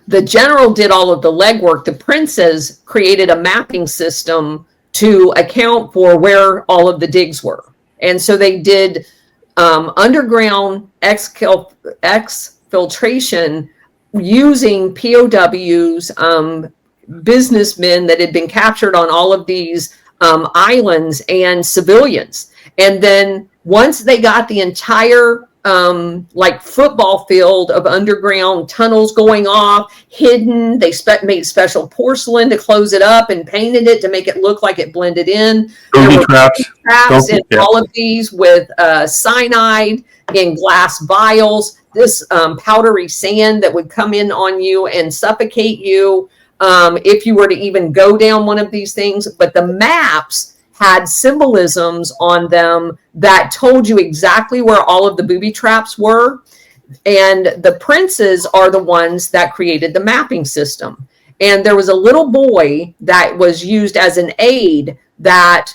the general did all of the legwork. The princes created a mapping system to account for where all of the digs were. And so they did underground exfiltration using POWs, businessmen that had been captured on all of these islands, and civilians. And then once they got the entire like football field of underground tunnels going off, hidden, they made special porcelain to close it up and painted it to make it look like it blended in. Booby traps And all of these with cyanide in glass vials, this powdery sand that would come in on you and suffocate you if you were to even go down one of these things. But the maps had symbolisms on them that told you exactly where all of the booby traps were. And the princes are the ones that created the mapping system. And there was a little boy that was used as an aide that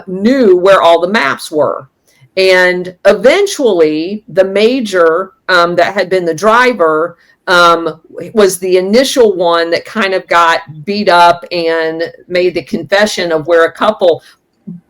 knew where all the maps were. And eventually the major that had been the driver was the initial one that kind of got beat up and made the confession of where a couple.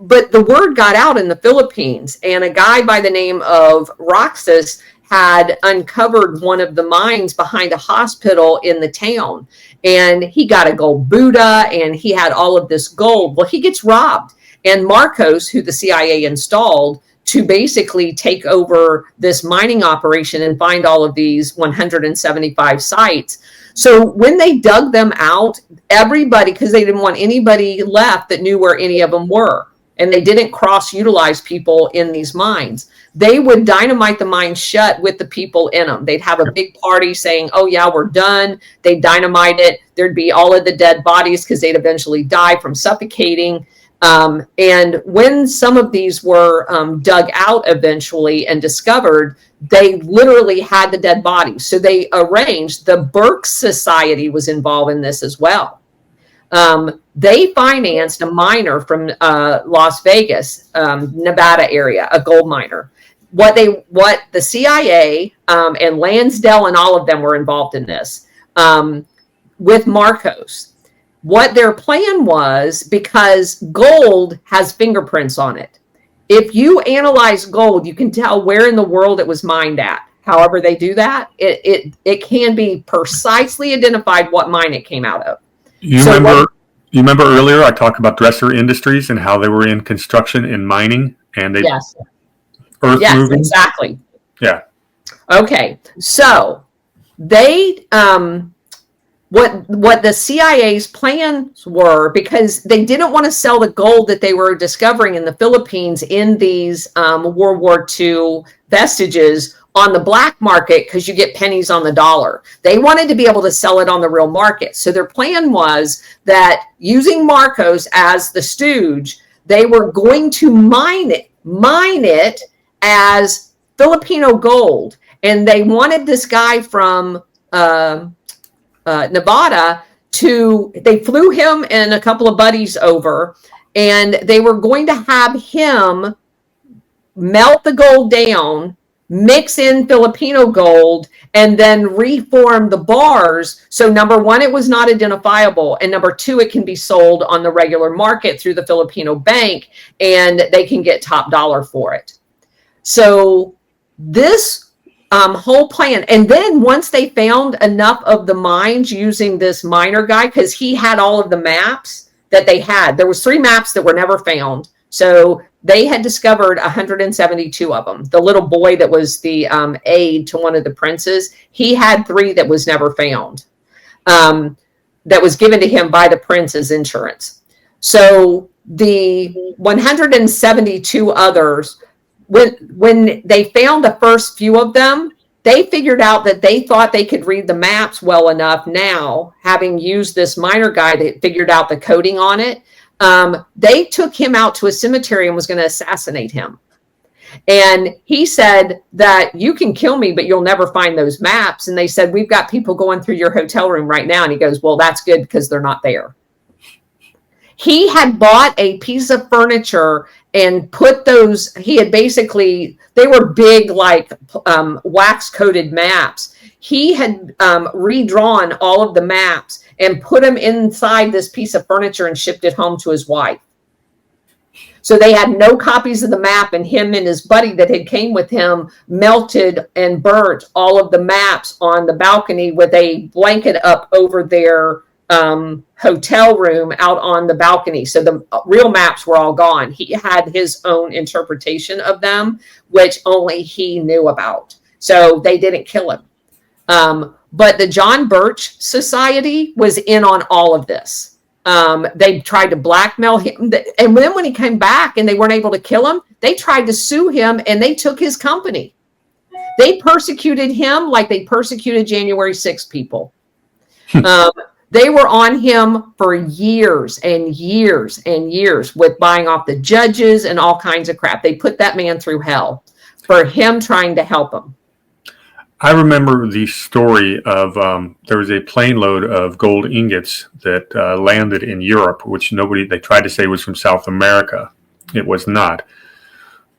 But the word got out in the Philippines, and a guy by the name of Roxas had uncovered one of the mines behind a hospital in the town, and he got a gold Buddha, and he had all of this gold. Well, he gets robbed, and Marcos, who the CIA installed to basically take over this mining operation and find all of these 175 sites. So when they dug them out, everybody, because they didn't want anybody left that knew where any of them were, and they didn't cross-utilize people in these mines, they would dynamite the mine shut with the people in them. They'd have a big party saying, oh yeah, we're done. They'd dynamite it. There'd be all of the dead bodies because they'd eventually die from suffocating. And when some of these were dug out eventually and discovered, they literally had the dead bodies. So they arranged, the Burke Society was involved in this as well. They financed a miner from Las Vegas, Nevada area, a gold miner. What the CIA and Lansdale and all of them were involved in this with Marcos. What their plan was, because gold has fingerprints on it. If you analyze gold, you can tell where in the world it was mined at. However they do that, it can be precisely identified what mine it came out of. You remember earlier I talked about Dresser Industries and how they were in construction and mining, and they earth moving. Exactly. Yeah. Okay. So they what the CIA's plans were, because they didn't want to sell the gold that they were discovering in the Philippines in these World War II vestiges on the black market, because you get pennies on the dollar. They wanted to be able to sell it on the real market. So their plan was that using Marcos as the stooge, they were going to mine it as Filipino gold. And they wanted this guy from Nevada they flew him and a couple of buddies over, and they were going to have him melt the gold down, mix in Filipino gold, and then reform the bars. So number one, it was not identifiable. And number two, it can be sold on the regular market through the Filipino bank, and they can get top dollar for it. So this whole plan. And then once they found enough of the mines using this miner guy, because he had all of the maps that they had, there was 3 maps that were never found. So they had discovered 172 of them. The little boy that was the aide to one of the princes, he had 3 that was never found, that was given to him by the prince's insurance. So the 172 others, when they found the first few of them, they figured out that they thought they could read the maps well enough now, having used this miner guy that figured out the coding on it. They took him out to a cemetery and was going to assassinate him. And he said that you can kill me, but you'll never find those maps. And they said, we've got people going through your hotel room right now. And he goes, well, that's good because they're not there. He had bought a piece of furniture and put those, he had basically, they were big, like wax coated maps. He had redrawn all of the maps and put them inside this piece of furniture and shipped it home to his wife. So they had no copies of the map, and him and his buddy that had came with him melted and burnt all of the maps on the balcony with a blanket up over their hotel room out on the balcony. So the real maps were all gone. He had his own interpretation of them, which only he knew about. So they didn't kill him. But the John Birch Society was in on all of this. They tried to blackmail him. And then when he came back and they weren't able to kill him, they tried to sue him and they took his company. They persecuted him like they persecuted January 6 people. They were on him for years and years and years with buying off the judges and all kinds of crap. They put that man through hell for him trying to help them. I remember the story of there was a plane load of gold ingots that landed in Europe, which they tried to say was from South America. It was not.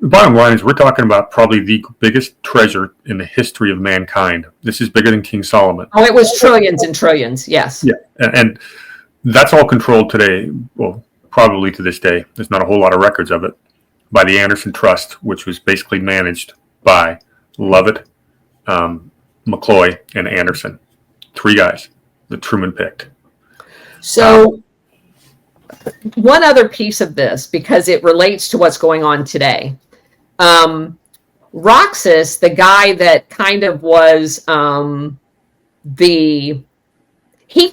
The bottom line is we're talking about probably the biggest treasure in the history of mankind. This is bigger than King Solomon. Oh, it was trillions and trillions, yes. Yeah, and that's all controlled today, well, probably to this day. There's not a whole lot of records of it, by the Anderson Trust, which was basically managed by Lovitt, McCloy, and Anderson. 3 guys that Truman picked. So one other piece of this, because it relates to what's going on today. Roxas, the guy that kind of was he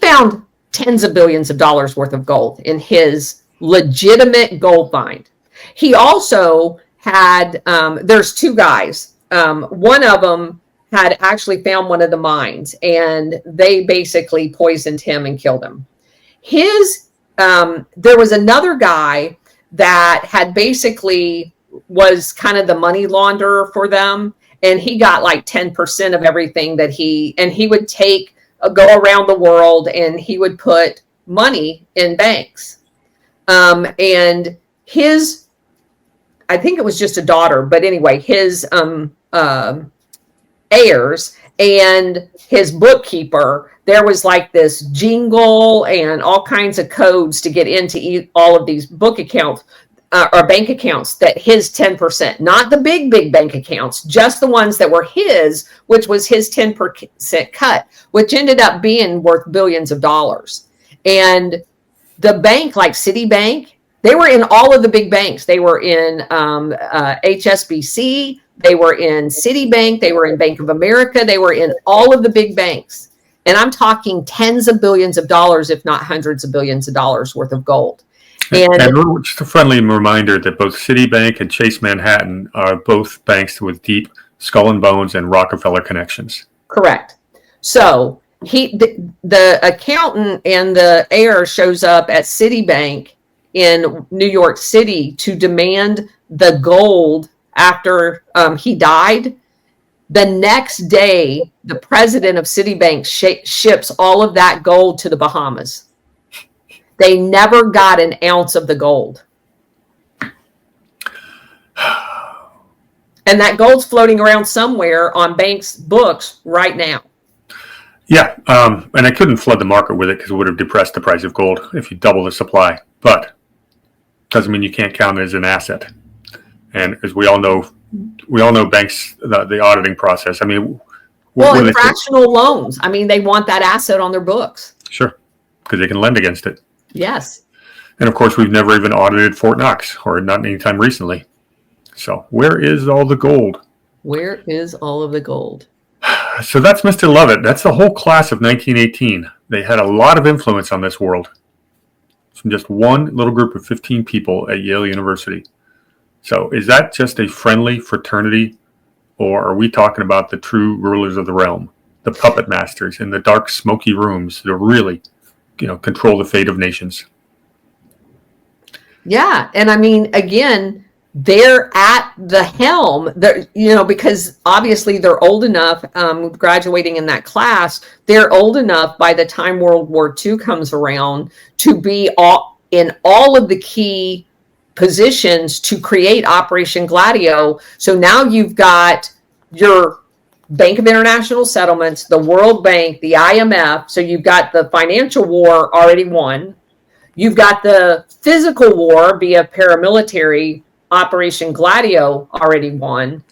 found tens of billions of dollars worth of gold in his legitimate gold find. He also had, there's 2 guys. One of them had actually found one of the mines, and they basically poisoned him and killed him. There was another guy that had basically was kind of the money launderer for them, and he got like 10% of everything that he would go around the world and he would put money in banks. And I think it was just a daughter, but anyway, his heirs and his bookkeeper, there was like this jingle and all kinds of codes to get into all of these book accounts or bank accounts that his 10%, not the big bank accounts, just the ones that were his, which was his 10% cut, which ended up being worth billions of dollars. And the bank, like Citibank, they were in all of the big banks. They were in HSBC. They were in Citibank. They were in Bank of America. They were in all of the big banks. And I'm talking tens of billions of dollars, if not hundreds of billions of dollars worth of gold. And just a friendly reminder that both Citibank and Chase Manhattan are both banks with deep Skull and Bones and Rockefeller connections. Correct. So the accountant and the heir shows up at Citibank in New York City to demand the gold after he died. The next day, the president of Citibank ships all of that gold to the Bahamas. They never got an ounce of the gold. And that gold's floating around somewhere on banks' books right now. Yeah, and I couldn't flood the market with it because it would have depressed the price of gold if you double the supply. But doesn't mean you can't count it as an asset. And as we all know banks, the auditing process. I mean, and fractional loans. I mean, they want that asset on their books. Sure, because they can lend against it. Yes. And of course, we've never even audited Fort Knox, or not anytime recently. So where is all the gold? Where is all of the gold? So that's Mr. Lovitt. That's the whole class of 1918. They had a lot of influence on this world from just one little group of 15 people at Yale University. So is that just a friendly fraternity, or are we talking about the true rulers of the realm, the puppet masters in the dark, smoky rooms that really, control the fate of nations? Yeah. And I mean, again, they're at the helm. Because obviously they're old enough, graduating in that class, they're old enough by the time World War II comes around to be in all of the key positions to create Operation Gladio. So now you've got your Bank of International Settlements, the World Bank, the IMF. So you've got the financial war already won. You've got the physical war via paramilitary Operation Gladio already won.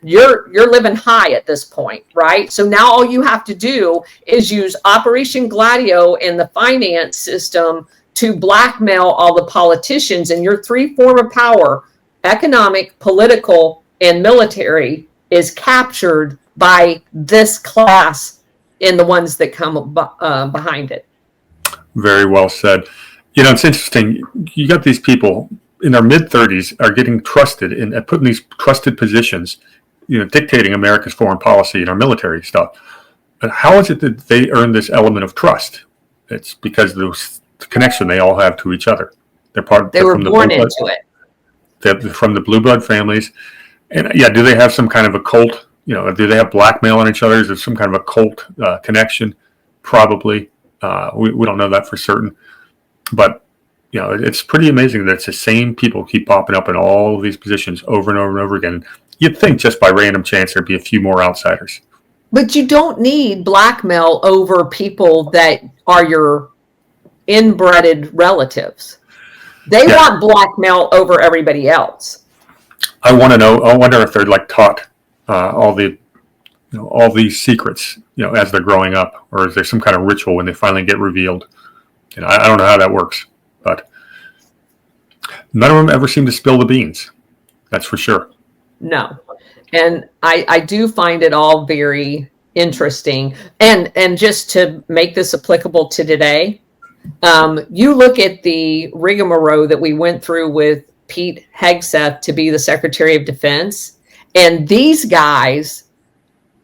You're living high at this point, right? So now all you have to do is use Operation Gladio and the finance system to blackmail all the politicians, and your three form of power, economic, political, and military, is captured by this class and the ones that come behind it. Very well said. It's interesting. You got these people in their mid-30s are getting trusted and put in these trusted positions, dictating America's foreign policy and our military stuff. But how is it that they earn this element of trust? It's because of the connection they all have to each other. They were born into it. They're from the blue blood families. And do they have some kind of a cult? Do they have blackmail on each other? Is there some kind of a cult connection? Probably. We don't know that for certain. But, it's pretty amazing that it's the same people keep popping up in all of these positions over and over and over again. You'd think just by random chance there'd be a few more outsiders. But you don't need blackmail over people that are your inbred relatives. They want blackmail over everybody else. I wonder if they're taught all these secrets, as they're growing up, or is there some kind of ritual when they finally get revealed? I don't know how that works, but none of them ever seem to spill the beans. That's for sure. No. And I do find it all very interesting. And just to make this applicable to today, you look at the rigmarole that we went through with Pete Hegseth to be the Secretary of Defense. And these guys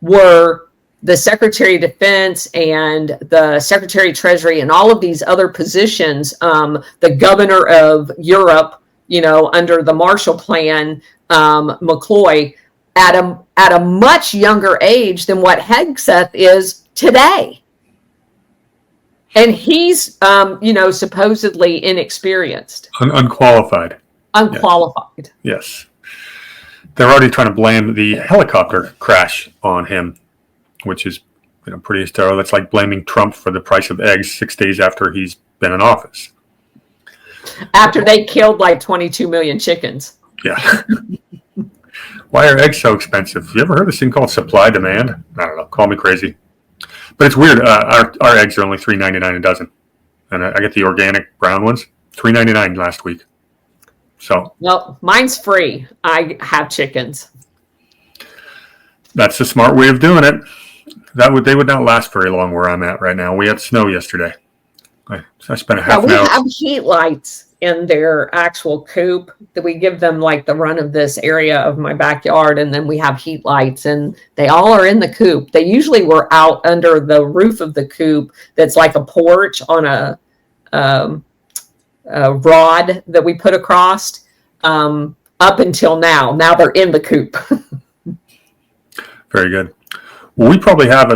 were the Secretary of Defense and the Secretary of Treasury and all of these other positions, the governor of Europe, under the Marshall Plan, McCloy, at a much younger age than what Hegseth is today. And he's, supposedly inexperienced. Unqualified. Unqualified. Yes. They're already trying to blame the helicopter crash on him, which is pretty hysterical. That's like blaming Trump for the price of eggs 6 days after he's been in office. After they killed 22 million chickens. Yeah. Why are eggs so expensive? You ever heard of this thing called supply demand? I don't know. Call me crazy. But it's weird. Our eggs are only $3.99 a dozen. And I get the organic brown ones, $3.99 last week. So. Well, mine's free. I have chickens. That's the smart way of doing it. They would not last very long where I'm at right now. We had snow yesterday. I spent a half an hour. We have heat lights in their actual coop that we give them the run of this area of my backyard, and then we have heat lights, and they all are in the coop. They usually were out under the roof of the coop that's like a porch on a rod that we put across up until now. Now they're in the coop. Very good. Well, we probably have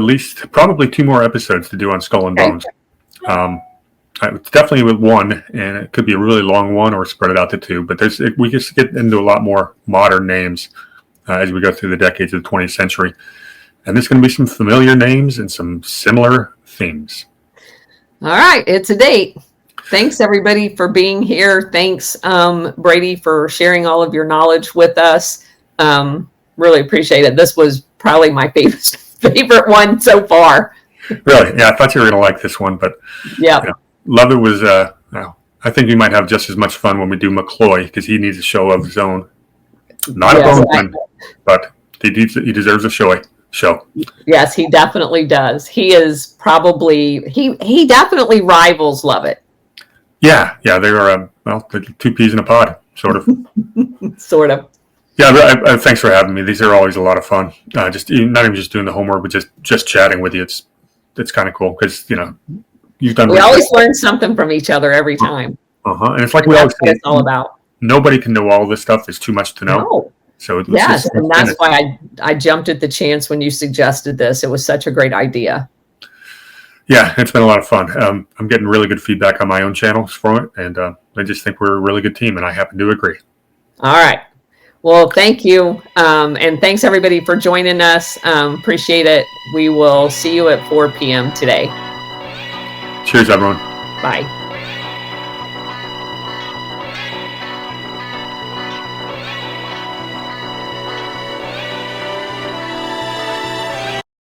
probably 2 more episodes to do on Skull and Bones. Definitely with one, and it could be a really long one or spread it out to 2. But we just get into a lot more modern names as we go through the decades of the 20th century. And there's going to be some familiar names and some similar themes. All right. It's a date. Thanks, everybody, for being here. Thanks, Brady, for sharing all of your knowledge with us. Really appreciate it. This was probably my favorite one so far. Really? Yeah, I thought you were going to like this one, but yeah. Lovitt was, I think we might have just as much fun when we do McCloy, because he needs a show of his own. Not a bone one, but he deserves a show. Yes, he definitely does. He is probably, he definitely rivals Lovitt. Yeah, they are, the 2 peas in a pod, sort of. Sort of. Yeah, thanks for having me. These are always a lot of fun. Not even just doing the homework, but just chatting with you. It's kind of cool because you've done. We always learn something from each other every time. And it's like that's what it's all about. nobody can know all this stuff. There's too much to know. No. So let's Yes, just and that's why I jumped at the chance when you suggested this. It was such a great idea. Yeah, it's been a lot of fun. I'm getting really good feedback on my own channels from it, and I just think we're a really good team, and I happen to agree. All right. Well, thank you. And thanks everybody for joining us. Appreciate it. We will see you at 4 p.m. today. Cheers, everyone. Bye.